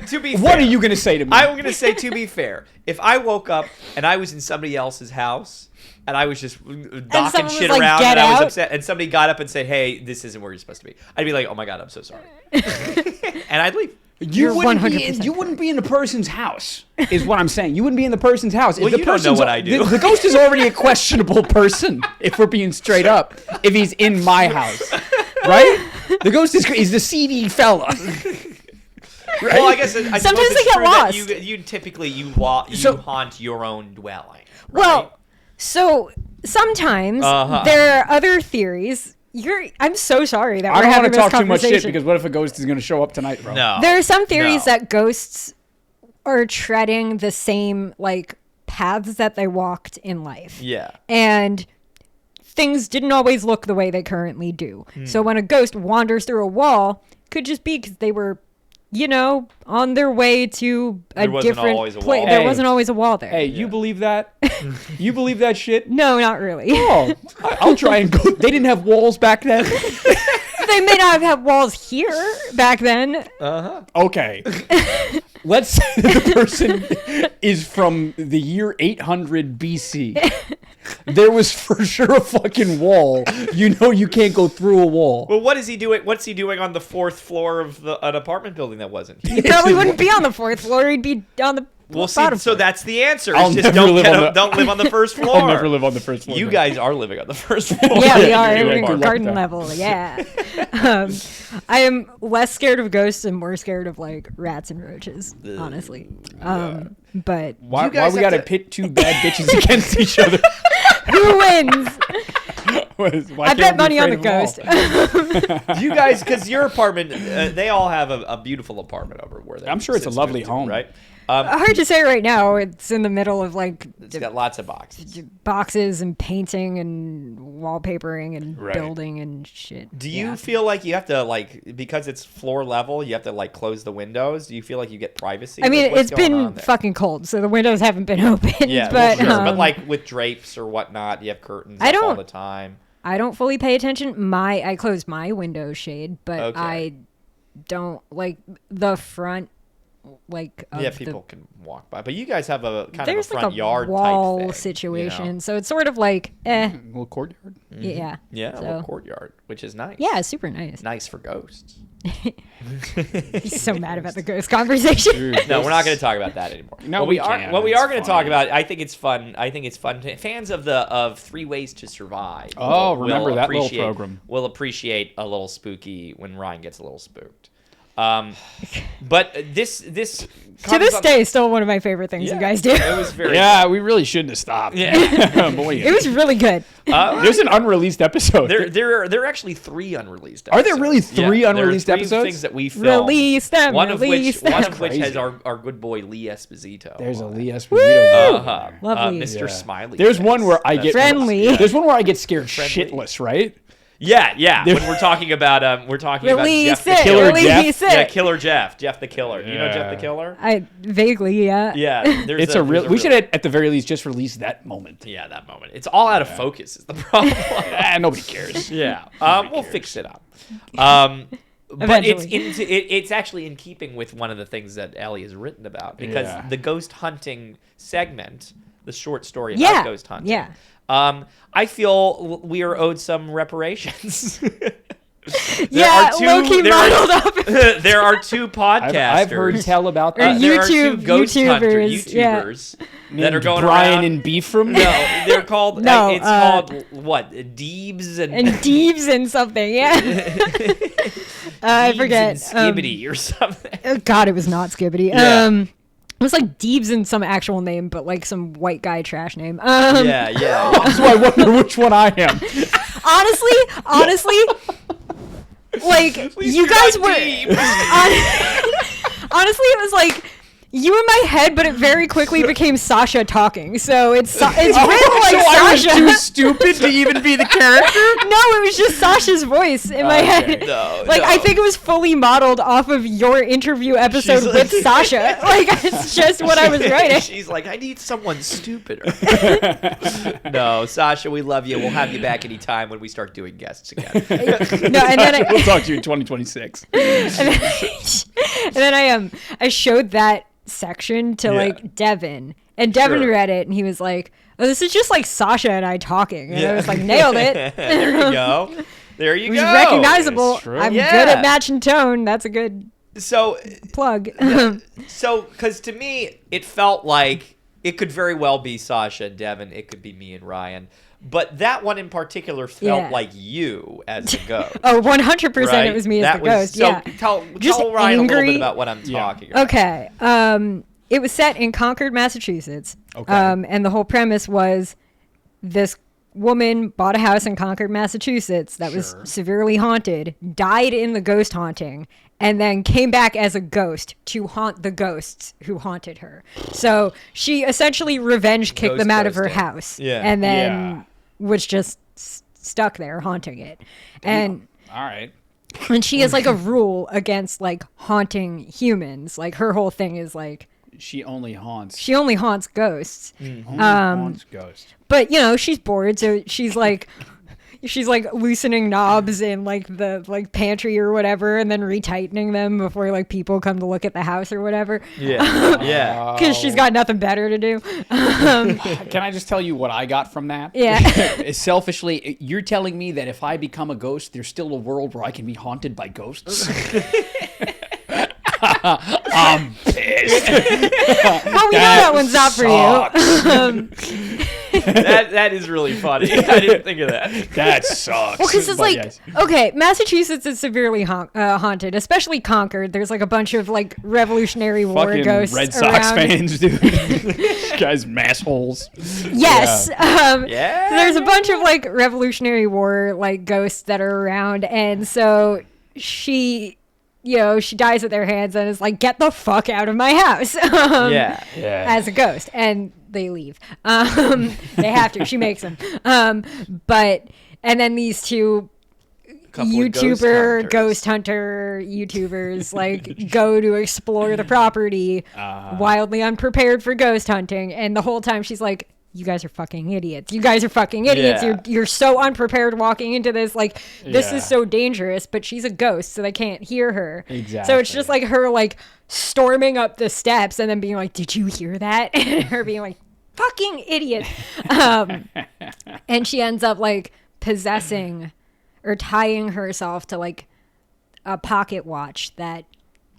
to be fair, what are you gonna say to me? I'm gonna say, to be fair, if I woke up and I was in somebody else's house and I was just knocking someone shit was like, around "Get and I was out." upset and somebody got up and said, "Hey, this isn't where you're supposed to be," I'd be like, "Oh my god, I'm so sorry," and I'd leave. You're 100% You wouldn't be in the person's house, is what I'm saying. You wouldn't be in the person's house. Well, If the you don't know person's what I do. The ghost is already a questionable person, if we're being straight up, if he's in my house. Right? The ghost is the seedy fella. Right? Well, I guess I Sometimes suppose they it's get true that lost. You typically you So- haunt your own dwelling. Right? Well, so sometimes Uh-huh. there are other theories. I'm so sorry that I we're don't having want to this talk too much shit conversation. because what if a ghost is going to show up tonight, bro? no, There are some theories No. that ghosts are treading the same like paths that they walked in life. Yeah. And things didn't always look the way they currently do. Hmm. So when a ghost wanders through a wall, could just be because they were on their way to a different place. There wasn't always a wall there. Hey, you believe that? You believe that shit? No, not really. Oh, I'll try and go. They didn't have walls back then. They may not have had walls here back then. Okay. Let's say the person is from the year 800 BC. There was for sure a fucking wall. You can't go through a wall. Well, what is he doing? What's he doing on the 4th floor of an apartment building that wasn't? He probably wouldn't be on the 4th floor. He'd be on the bottom floor. That's the answer. Don't live on the first floor. I'll never live on the first floor. You guys are living on the first floor. Yeah, we are. We're garden level. Yeah. I am less scared of ghosts and more scared of like rats and roaches, honestly. But why we gotta pit two bad bitches against each other? Who wins? I bet money on the ghost. You guys, because your apartment, they all have a beautiful apartment over where they. I'm sure it's a lovely home, right? Hard to say right now. It's in the middle of like. It's got lots of boxes and painting and wallpapering and building and shit. Do you feel like you have to because it's floor level, you have to close the windows? Do you feel like you get privacy? I mean, it's been fucking cold, so the windows haven't been open. Yeah, but but with drapes or whatnot, you have curtains up all the time. I don't fully pay attention. I close my window shade, but I don't like the front. People can walk by, but you guys have a kind of a front yard wall type thing, situation, so it's sort of like a little courtyard. Yeah, a little courtyard, which is nice. Yeah, super nice. Nice for ghosts. He's so mad about the ghost conversation. No, we're not going to talk about that anymore. No, what we are going to talk about. I think it's fun. Fans of 3 Ways to Survive. Remember that little program? Will appreciate a little spooky when Ryan gets a little spooked. But this to this day still one of my favorite things you guys do. It was very we really shouldn't have stopped. Yeah. Boy, it was really good. There's an unreleased episode. There are actually 3 unreleased episodes. Are there really 3 unreleased there are 3 episodes? Things that we filmed. Release them. One of which has our good boy Lee Esposito. There's a Lee Esposito. Lovely. Mr. Smiley. There's one where I get friendly. There's one where I get scared shitless, right? Yeah. When we're talking about Jeff the Killer Jeff. Yeah, Killer Jeff the Killer. Do you know Jeff the Killer? I vaguely, yeah. Yeah, it's a real. We should at the very least just release that moment. Yeah, that moment. It's all out of focus is the problem. Nobody cares. Yeah, we'll fix it up. But it's actually in keeping with one of the things that Ellie has written about because the ghost hunting segment, the short story about ghost hunting. Yeah. I feel we are owed some reparations. Low-key modeled up. There are 2 podcasters. I've heard tell about that. There are 2 ghost YouTubers that are going Brian around. and Beefram? No, they're called. It's called what? Deebs and Deebs and something. Yeah. I forget. And Skibbity or something. Oh God, it was not Skibbity. Yeah. It was like Deebs in some actual name, but like some white guy trash name. Yeah. So I wonder which one I am. Honestly, like you guys were. Honestly, it was like you in my head, but it very quickly became Sasha talking. So it's written like so Sasha. I was too stupid to even be the character? No, it was just Sasha's voice in my head. I think it was fully modeled off of your interview episode with Sasha. Like it's just what I was writing. She's like, I need someone stupider. No, Sasha, we love you. We'll have you back anytime when we start doing guests again. No, and then we'll talk to you in 2026. And then I showed that section to like Devin, and Devin read it and he was like, oh, this is just like Sasha and I talking, and I was like, nailed it. There you go. It was recognizable. I'm good at matching tone. That's a good plug. Because to me it felt like it could very well be Sasha and Devin, it could be me and Ryan, but that one in particular felt like you as the ghost. Oh, 100% right? It was me as the ghost. So tell Ryan a little bit about what I'm talking about. Okay. It was set in Concord, Massachusetts. Okay. And the whole premise was this woman bought a house in Concord, Massachusetts that was severely haunted, died in the ghost haunting, and then came back as a ghost to haunt the ghosts who haunted her. So she essentially revenge kicked them out of her house. Yeah. And then was just stuck there haunting it. And all right. And she has like a rule against like haunting humans. Like her whole thing is like she only haunts ghosts. Only haunts ghosts. But you know, she's bored, so she's like loosening knobs in like the like pantry or whatever, and then retightening them before like people come to look at the house or whatever. Yeah. Because she's got nothing better to do. Can I just tell you what I got from that? Yeah. Selfishly, you're telling me that if I become a ghost, there's still a world where I can be haunted by ghosts? I'm pissed. Well, we know that one's not for you. That is really funny. I didn't think of that. That sucks. Well, because it's But like, yes. okay, Massachusetts is severely haunted, especially Concord. There's like a bunch of like Revolutionary War Fucking ghosts Red Sox around. fans, dude. These guys, massholes. Yes. Yeah. So there's a bunch of like Revolutionary War like ghosts that are around, and so she dies at their hands and is like, get the fuck out of my house. Yeah. As a ghost, and they leave. They have to. She makes them. And then these two Couple of ghost hunter YouTubers like go to explore the property, wildly unprepared for ghost hunting, and the whole time she's like, you guys are fucking idiots. You guys are fucking idiots. Yeah. You're so unprepared walking into this. Like, this is so dangerous, but she's a ghost, so they can't hear her. Exactly. So it's just like her like storming up the steps and then being like, did you hear that? And her being like, fucking idiot. And she ends up like possessing or tying herself to like a pocket watch that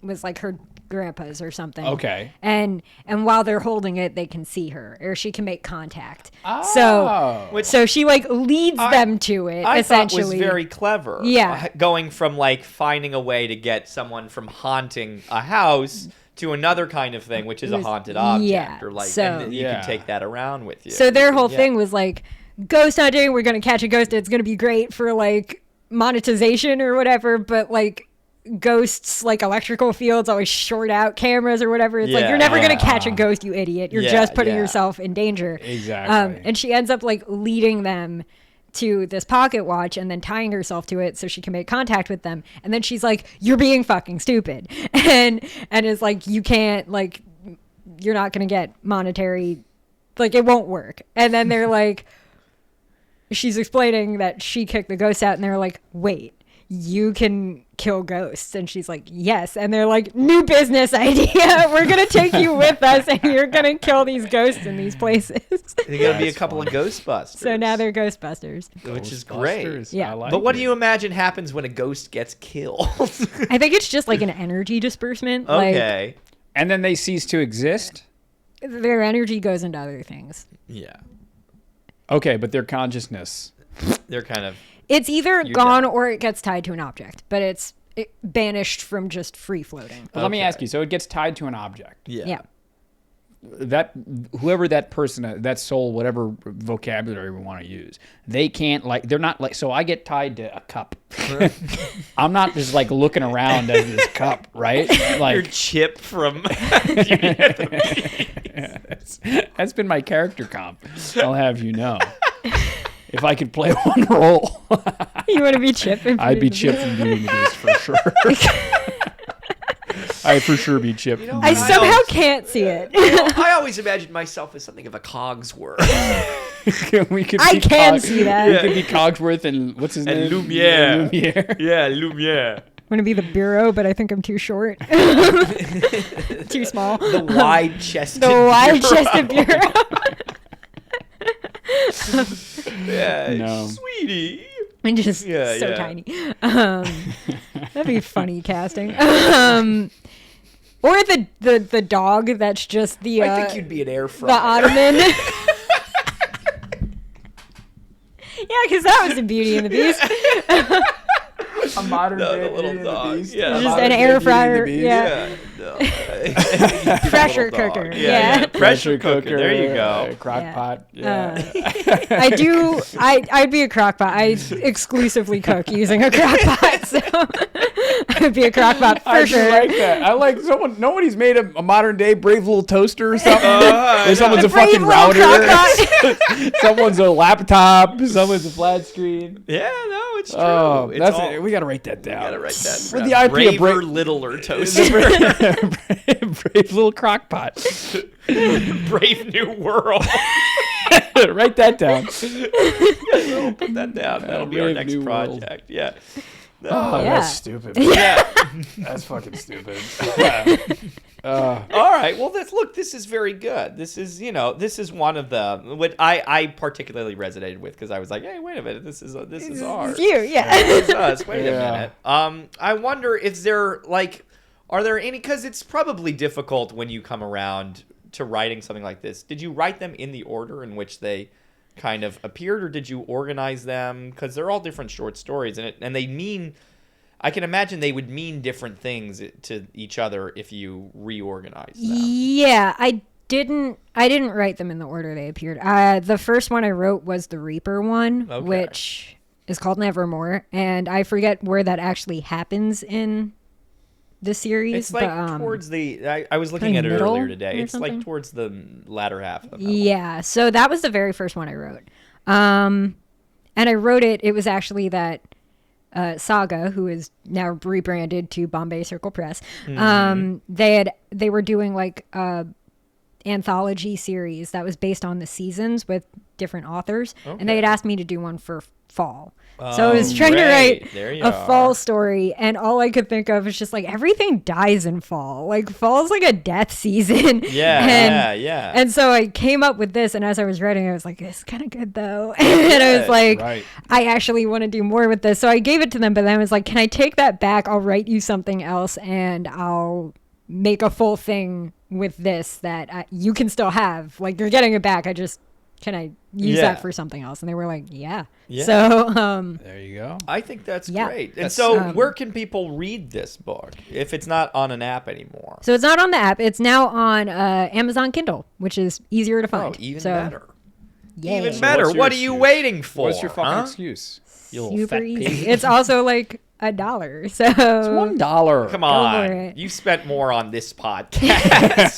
was like her grandpa's or something. Okay. And while they're holding it, they can see her, or she can make contact. Oh. So she like leads them to it. I essentially, thought was very clever. Yeah. Going from like finding a way to get someone from haunting a house to another kind of thing, which is a haunted object, or like, and then you can take that around with you. So their whole thing was like, ghost hunting. We're gonna catch a ghost. It's gonna be great for like monetization or whatever. But like, ghosts, like electrical fields, always short out cameras or whatever. It's like, you're never gonna catch a ghost, you idiot. You're just putting yourself in danger. Exactly. And she ends up like leading them to this pocket watch and then tying herself to it so she can make contact with them. And then she's like, you're being fucking stupid. And is like, you can't, like, you're not gonna get monetary, like, it won't work. And then they're like, she's explaining that she kicked the ghost out, and they're like, wait, you can kill ghosts? And she's like, yes. And they're like, new business idea. We're gonna take you with us, and you're gonna kill these ghosts in these places. They're gonna be a couple of Ghostbusters. So now they're Ghostbusters, which is great. Yeah. I like But what it. do you imagine happens when a ghost gets killed? I think it's just like an energy disbursement. Okay. And then they cease to exist? Like, their energy goes into other things. Yeah. Okay, but their consciousness. They're kind of. It's either gone or it gets tied to an object, but it's banished from just free floating. Well, let me ask you. So it gets tied to an object. Yeah. That whoever that person, that soul, whatever vocabulary we want to use, they can't, like, they're not like. So I get tied to a cup. I'm not just like looking around as this cup, right? Like Your Chip from. that's been my character comp. I'll have you know. If I could play one role, You want to be Chip? I'd be Chip from Beauty and the Beast for sure. I'd for sure be Chip. From I Beauty and the somehow can't see it. I always imagined myself as something of a Cogsworth. Beast. We could I be can see that. We could be Cogsworth and what's his And name? Lumiere. Lumiere. Yeah, Lumiere. Want to be the bureau, but I think I'm too short. Too small. The wide-chested. The wide-chested bureau. Yeah, No. sweetie. And just so yeah. tiny. That'd be funny casting. Or the dog that's just the I think you'd be an air the fryer. ottoman. Yeah, because that was in Beauty and the Beast. A modern The day little Beauty and the dog. Beast. Yeah. A Just modern an day air Beauty and the fryer. Beast. Yeah. No. Pressure Little dog. cooker. Yeah. Yeah. Pressure cooker. There you go. Crock Yeah. pot. Yeah. I do. I'd be a crock pot. I exclusively cook using a crock pot. So I would be a crockpot for I sure. like that. I like someone. Nobody's made a modern day brave little toaster or something. Or someone's a fucking router. Someone's a laptop. Someone's a flat screen. Yeah, no, it's true. Oh, It's that's all- it. We gotta write that down. We gotta write that With down. the IP of Braver, littler toaster. brave little crockpot. Brave New World. Write that down. We'll put that down. That'll be our Brave next New World. project. Yeah. Oh, Yeah. that's stupid. Yeah. That's fucking stupid. All right. Well, look. This is very good. This is, this is one of the what I particularly resonated with because I was like, hey, wait a minute. This is ours. It's you, yeah. This is us. Wait a Yeah. minute. I wonder if are there any? Because it's probably difficult when you come around to writing something like this. Did you write them in the order in which they kind of appeared, or did you organize them? Because they're all different short stories, and they mean. I can imagine they would mean different things to each other if you reorganize them. Yeah, I didn't write them in the order they appeared. The first one I wrote was the Reaper one, Okay. which is called Nevermore, and I forget where that actually happens in the series. It's like but, towards the. I was looking at it middle earlier today. or It's something? like towards the latter half of the novel. Yeah, so that was the very first one I wrote. And I wrote it. It was actually that Saga, who is now rebranded to Bombay Circle Press. They were doing like a anthology series that was based on the seasons with different authors, and they had asked me to do one for fall. So I was trying to write a fall story, and all I could think of was just like everything dies in fall. Like fall's like a death season. Yeah. And so I came up with this, and as I was writing, I was like, "It's kind of good though." And I was like, Right. "I actually want to do more with this." So I gave it to them, but then I was like, "Can I take that back? I'll write you something else, and I'll make a full thing with this that you can still have. Like you're getting it back. Can I use that for something else?" And they were like, yeah. So There you go. I think that's Yeah. great. And That's, so where can people read this book if it's not on an app anymore? it's not on the app. It's now on Amazon Kindle, which is easier to find. Oh, even so, better. Yay. Even better. what's your What are you excuse? waiting for? What's your fucking huh? excuse? You little Super fat easy. pig. It's also like $1. So It's $1. Come for on. it. You spent more on this podcast.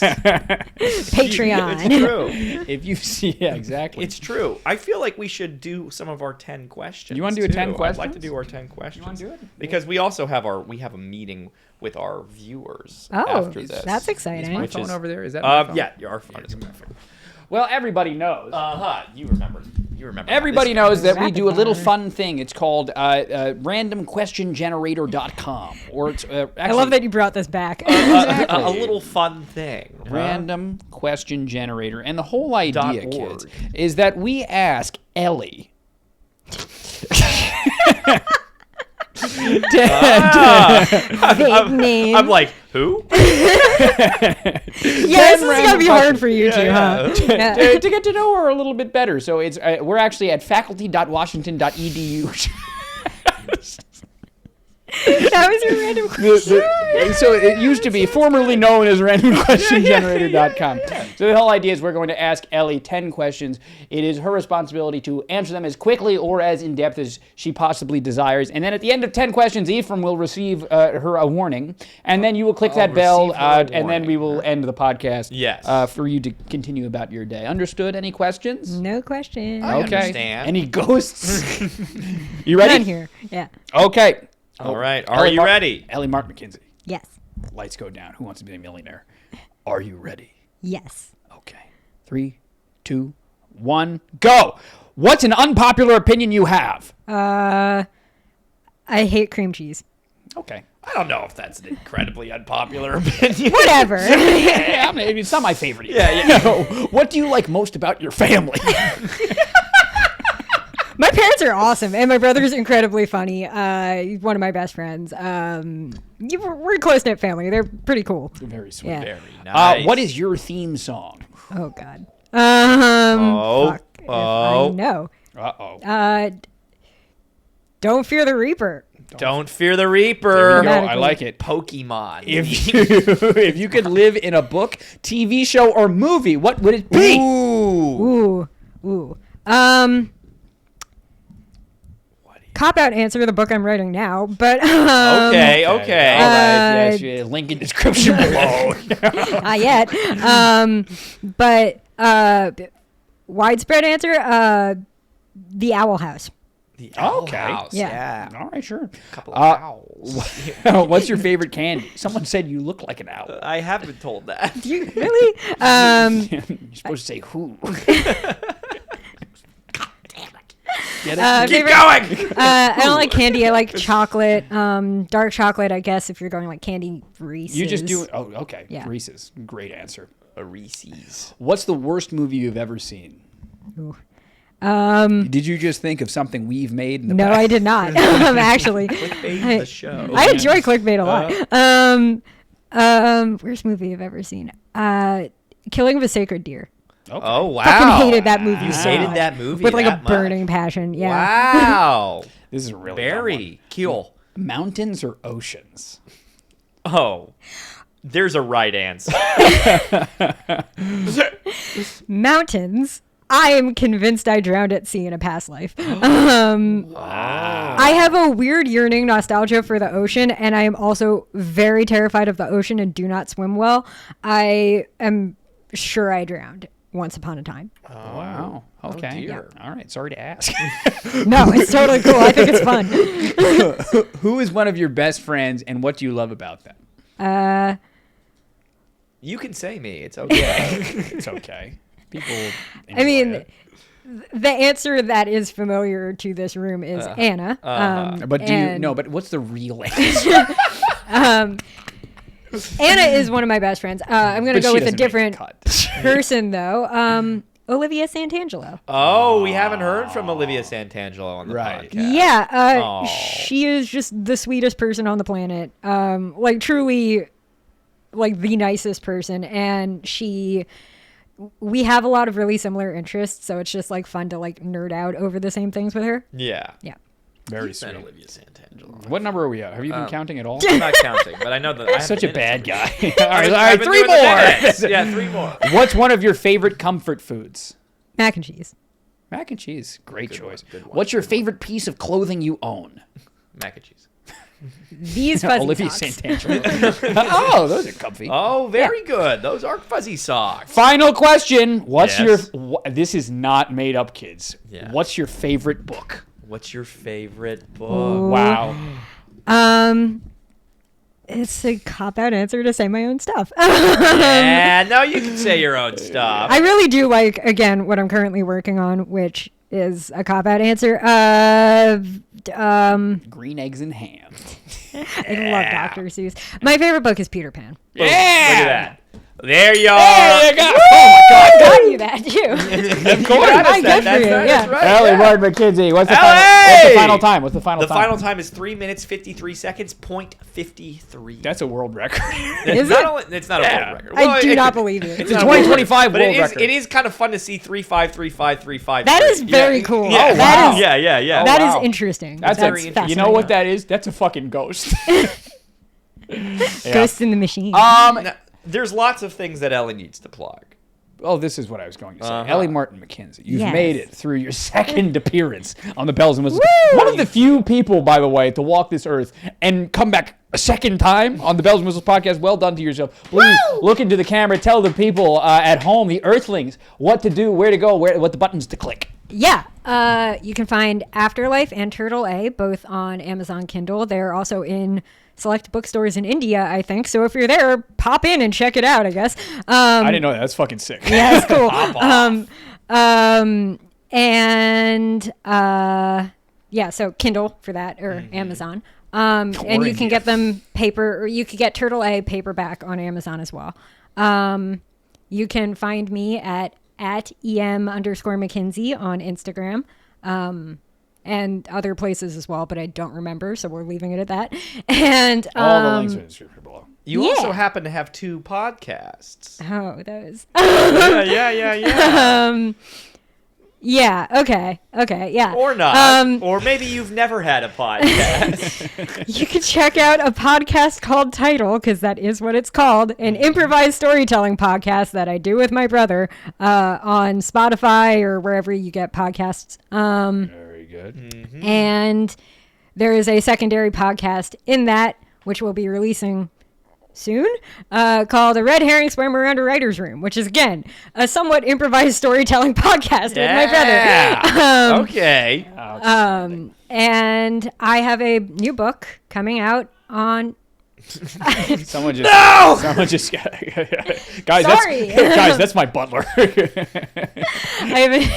Patreon. It's true. If you see, yeah, exactly. It's true. I feel like we should do some of our 10 questions. You wanna do a 10 too. I'd like to questions? do our 10 questions. You wanna do it? Because we also have a meeting with our viewers Oh, after this. that's Is exciting. my Which phone is- over there? Is that my phone? Yeah, our phone is my phone. Well, everybody knows. You remember. Everybody this knows that we Rapid do a little fire. fun thing. It's called randomquestiongenerator.com. Or it's I actually love that you brought this back. a little fun thing. huh? random question generator. And the whole idea, .org. kids, is that we ask Ellie. Big name. I'm like, who? Yeah, this is gonna be hard for you two, huh? Yeah. to get to know her a little bit better. So it's we're actually at faculty.washington.edu. That was your random question. So it used to be formerly known as randomquestiongenerator.com. So the whole idea is we're going to ask Ellie 10 questions. It is her responsibility to answer them as quickly or as in-depth as she possibly desires. And then at the end of 10 questions, Ephraim will receive her a warning. And then you will click that bell, receive her a and then we warning. will end the podcast Yes. for you to continue about your day. Understood? Any questions? No question. I Okay. understand. Any ghosts? You ready? None here. Yeah. Okay. All right. Are you ready? Ellie Martin-McKinsey. Yes. Lights go down. Who wants to be a millionaire? Are you ready? Yes. Okay. 3, 2, 1, go. What's an unpopular opinion you have? I hate cream cheese. Okay. I don't know if that's an incredibly unpopular opinion. Whatever. Yeah, it's not my favorite. Yeah. What do you like most about your family? My parents are awesome, and my brother's incredibly funny. He's one of my best friends. We're a close-knit family. They're pretty cool. Very sweet. Yeah. Very nice. What is your theme song? Oh, God. Oh. Fuck if I know. Uh-oh. Don't Fear the Reaper. Don't fear the There Reaper. you go. I Dramatically. like it. Pokemon. If you could live in a book, TV show, or movie, what would it be? Ooh. Ooh. cop-out answer, the book I'm writing now, but Okay. All right. Yes. Yeah, link in description below. not yet. But widespread answer, The Owl House. The Owl Okay. House. Yeah. All right, sure. A couple of owls. What's your favorite candy? Someone said you look like an owl. I have been told that. Do you really? You're supposed to say who. Get it? Keep going. I don't like candy. I like chocolate, dark chocolate, I guess, if you're going like candy Reese's. You just do. Oh, okay. Yeah. Reese's. Great answer. A Reese's. What's the worst movie you've ever seen? Ooh. Did you just think of something we've made? In the No, past? I did not. Actually, Clickbait the show. I enjoy clickbait a lot. Worst movie I've ever seen? Killing of a Sacred Deer. Okay. Oh, wow. Fucking hated that movie. You so hated much. that movie with like a that burning much? passion. Yeah. Wow. This is a really Very cool. mountains or oceans. Oh, there's a right answer. Mountains. I am convinced I drowned at sea in a past life. Wow. I have a weird yearning nostalgia for the ocean, and I am also very terrified of the ocean and do not swim well. I am sure I drowned once upon a time. Wow. Okay. dear. All right. Sorry to ask. No, it's totally cool. I think it's fun. Who is one of your best friends, and what do you love about them? You can say me. It's okay. It's okay. People. I mean, enjoy the answer that is familiar to this room is Anna. it. But do you and no? But what's the real answer? Anna is one of my best friends. I'm going to But go she with a doesn't make different cut. person, though. Olivia Santangelo. Oh, we haven't heard from Olivia Santangelo on the Right. podcast. Yeah, Aw. she is just the sweetest person on the planet. Like truly, like the nicest person, and we have a lot of really similar interests, so it's just like fun to like nerd out over the same things with her. Yeah. Yeah. Very Keep saying sweet. Olivia Santangelo. What number are we at? Have you been counting at all? I'm not counting, but I know that I have Such a been bad in guy. it. all right, all I've right, been 3 doing the more. minutes. Yeah, 3 more. What's one of your favorite comfort foods? Mac and cheese. Mac and cheese. Great Good one, choice. good one, What's your good favorite piece of clothing you own? Mac and cheese. These fuzzy Olivia socks. Santangelo. Oh, those are comfy. Oh, very good. Those are fuzzy socks. Final question. What's Yes. this is not made up, kids. Yeah. What's your favorite book? What's your favorite book? Wow. It's a cop-out answer to say my own stuff. Yeah, no, you can say your own stuff. I really do like, again, what I'm currently working on, which is a cop-out answer. Green eggs and ham. I love Dr. Seuss. My favorite book is Peter Pan. Boom. Look at that. There you are. There you go. Oh my I got you that, too. Of course. I get for you, yeah. right. Ellie, yeah. Martin-McKinsey. What's the Ellie! final time? What's the final The time? final time is 3 minutes 53 seconds. .53. That's a world record. Is not it? Only, it's not a Yeah. world record. I do it not could- believe you. It's a not a world 2025 record, world but record. it is kind of fun to see 353535. That is very cool. Yeah. Oh, That wow. is Yeah. that wow. is interesting. That's very a, interesting. you know what that is? That's a fucking ghost. Ghost in the Machine. Now, there's lots of things that Ellie needs to plug. Oh, this is what I was going to say. Uh-huh. Ellie Martin-McKinsey, you've Yes. made it through your second appearance on the Bells and Whistles. Woo! One of the few people, by the way, to walk this earth and come back a second time on the Bells and Whistles podcast. Well done to yourself. Please look into the camera. Tell the people at home, the earthlings, what to do, where to go, what the buttons to click. Yeah. You can find Afterlife and Turtle A both on Amazon Kindle. They're also in select bookstores in India, I think. So if you're there, pop in and check it out, I guess. I didn't know that. That's fucking sick. Yeah, it's cool. So Kindle for that or Amazon. And you India. can get them paper, or you could get Turtle A paperback on Amazon as well. You can find me at @EM_McKinsey on Instagram. And other places as well, but I don't remember, so we're leaving it at that. And All the links are in the description below. You Yeah. also happen to have 2 podcasts. oh, that was Yeah. yeah. Okay. Yeah. Or not. Or maybe you've never had a podcast. You can check out a podcast called Title, because that is what it's called, an improvised storytelling podcast that I do with my brother on Spotify or wherever you get podcasts. Very good. Mm-hmm. And there is a secondary podcast in that, which we'll be releasing soon, called A Red Herring Swam Around a Writer's Room, which is, again, a somewhat improvised storytelling podcast with my brother. Okay. And I have a new book coming out on... Someone just Sorry. That's my butler. I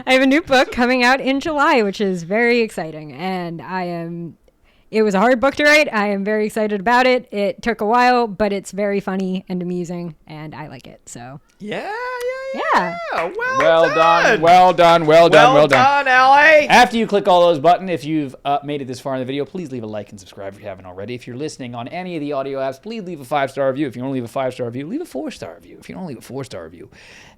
have a new book coming out in July, which is very exciting, and it was a hard book to write. I am very excited about it. It took a while, but it's very funny and amusing, and I like it. So Yeah. Well done, Ellie. After you click all those buttons, if you've made it this far in the video, please leave a like and subscribe if you haven't already. If you're listening on any of the audio apps, please leave a 5-star review. If you don't leave a 5-star review, leave a 4-star review. If you don't leave a 4-star review,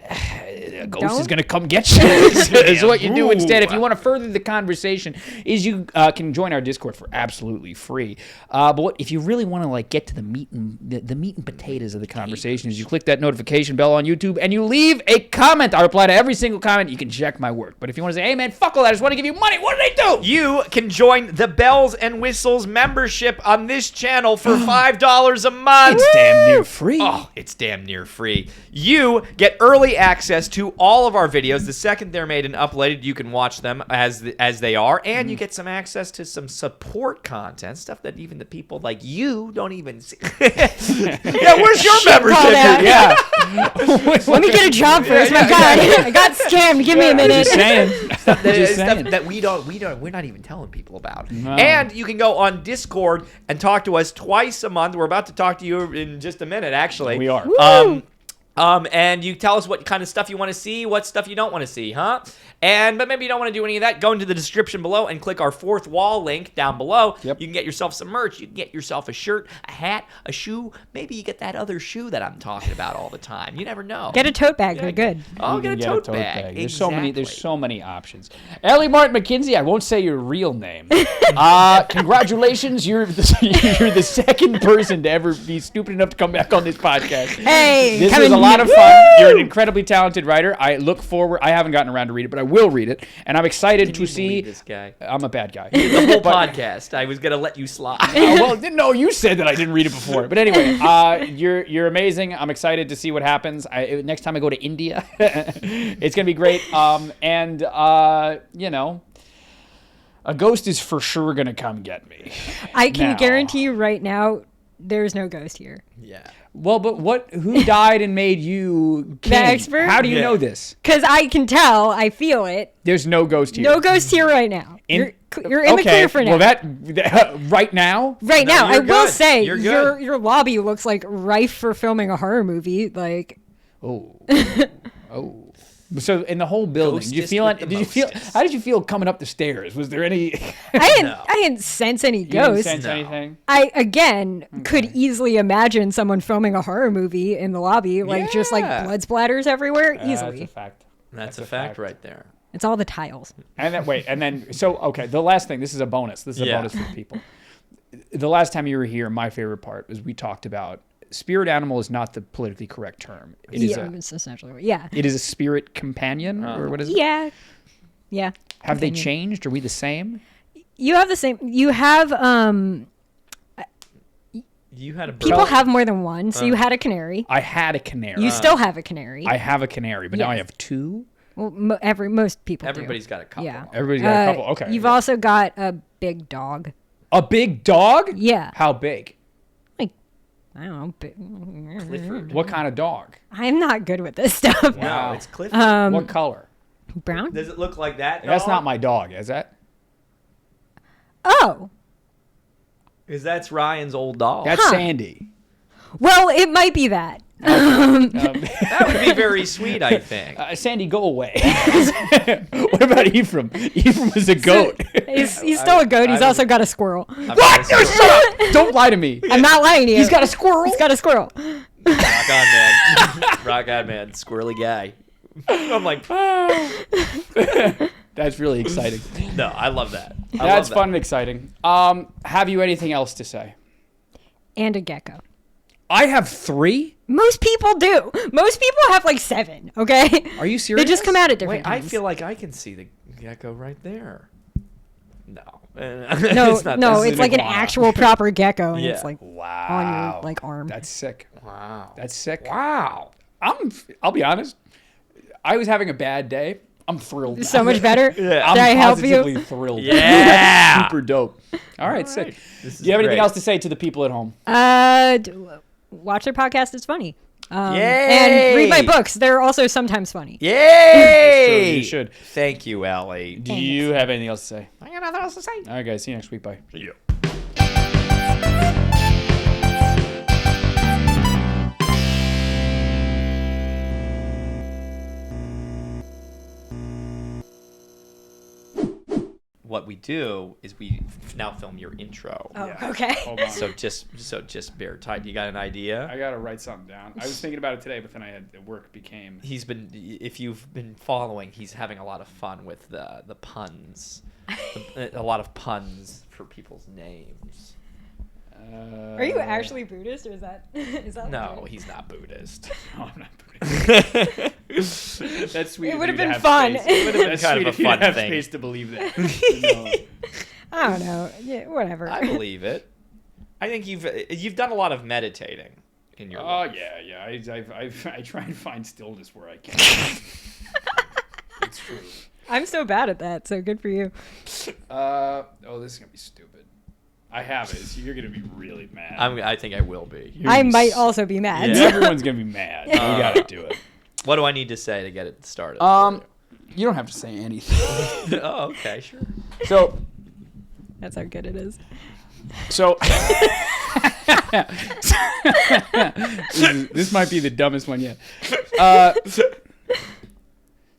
a ghost is going to come get you. Is what you do instead. If you want to further the conversation, is you can join our Discord for absolutely free. But if you really want to get to the meat and potatoes of the conversation, is you click that notification bell on YouTube and you leave a comment. I reply to every single comment. You can check my work. But if you want to say, hey man, fuck all that, I just want to give you money, what do they do? You can join the Bells and Whistles membership on this channel for $5 a month. It's damn near free. Oh, it's damn near free. You get early access to all of our videos. The second they're made and uploaded, you can watch them as they are, and you get some access to some support content, stuff that even the people like you don't even see. Yeah, where's your membership? Yeah. Let me get a job first. My God, I got scammed. Give me a minute. Stuff that we're not even telling people about. No. And you can go on Discord and talk to us twice a month. We're about to talk to you in just a minute, actually. We are. And you tell us what kind of stuff you want to see, what stuff you don't want to see, huh? But maybe you don't want to do any of that. Go into the description below and click our fourth wall link down below. Yep. You can get yourself some merch. You can get yourself a shirt, a hat, a shoe. Maybe you get that other shoe that I'm talking about all the time. You never know. Get a tote bag. They're good. Oh, get a tote bag. There's Exactly. so many options. Ellie Martin-McKinsey, I won't say your real name. Congratulations, you're the second person to ever be stupid enough to come back on this podcast. Hey, this was a lot of fun. You're an incredibly talented writer. I look forward. I haven't gotten around to read it, but I will read it, and I'm excited to see. This guy. I'm a bad guy. The whole podcast. I was gonna let you slide. Well, no, you said that I didn't read it before. But anyway, you're amazing. I'm excited to see what happens. Next time I go to India, it's gonna be great. A ghost is for sure gonna come get me. I can guarantee you right now, there's no ghost here. Yeah. Well, but who died and made you king? The expert? How do you know this? Because I can tell. I feel it. There's no ghost here. No ghost here right now. You're in the clear for now. Well, that right now? Right now. I will say, You're good. your lobby looks like rife for filming a horror movie. Like, oh. So in the whole building, did you feel it? How did you feel coming up the stairs? Was there any? I didn't sense any ghosts. You didn't sense anything? I could easily imagine someone filming a horror movie in the lobby, just like blood splatters everywhere, easily. That's a fact. That's a fact right there. It's all the tiles. And then the last thing. This is a bonus. This is a bonus for people. The last time you were here, my favorite part was we talked about. Spirit animal is not the politically correct term. It's essentially, yeah. It is a spirit companion, or what is it? Yeah. Have they changed? Are we the same? You have the same. You have You had a bird. people have more than one. So you had a canary. I had a canary. You still have a canary. I have a canary, but now I Yes. have two. Well, most people. Everybody's got a couple. Yeah. Everybody's got a couple. Okay. You've also got a big dog. A big dog? Yeah. How big? I don't know. Clifford. What kind of dog? I'm not good with this stuff. Wow, it's Clifford. What color? Brown? Does it look like that? That's dog? not my dog, is that? Oh. Because that's Ryan's old dog. That's Sandy. Well, it might be that. That would be very sweet, I think. Sandy, go away. What about Ephraim? Ephraim is a goat. He's still a goat. He's also got a squirrel. What? Shut up! Don't lie to me. I'm not lying to you. He's got a squirrel? He's got a squirrel. Rock on, man. Rock on, man. Squirrely guy. I'm like, That's really exciting. no, I love that. That's fun and exciting. Have you anything else to say? And a gecko. I have 3? Most people do. Most people have like 7, okay? Are you serious? They just come out at different Wait, I times. feel like I can see the gecko right there. No. No, it's like an actual proper gecko, and Yeah. it's like Wow. on your like arm. That's sick. Wow. That's sick. Wow. I'll be honest. I was having a bad day. I'm thrilled. Now. So much better. Yeah. I'm Did I help positively you? thrilled. Yeah. That's super dope. All right, sick. This is Do you have anything great. else to say to the people at home? Watch their podcast. It's funny. Yay! And read my books. They're also sometimes funny. Yay! You should. Thank you, Ellie. Do you have anything else to say? I got nothing else to say. All right, guys. See you next week. Bye. See you. What we do is we now film your intro. Oh, Yeah. okay. Hold on. So just bear tight. You got an idea? I gotta write something down. I was thinking about it today, but then I had work became. If you've been following, he's having a lot of fun with the puns. A lot of puns for people's names. Are you actually Buddhist, or is that No, weird? he's not Buddhist. No, I'm not Buddhist. That's sweet. It of would you have to been have fun. space. It would have been That's kind sweet of a if you fun have thing. space to believe that. No. I don't know. Yeah, whatever. I believe it. I think you've done a lot of meditating in your Oh life. yeah. I try and find stillness where I can. It's true. I'm so bad at that, so good for you. Oh, this is gonna be stupid. I have it. So you're gonna be really mad. I think I will be. You're I gonna be might s- also be mad. Yeah. Everyone's gonna be mad. We gotta do it. What do I need to say to get it started? You don't have to say anything. Oh, okay, sure. So That's how good it is. This might be the dumbest one yet.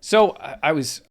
So I was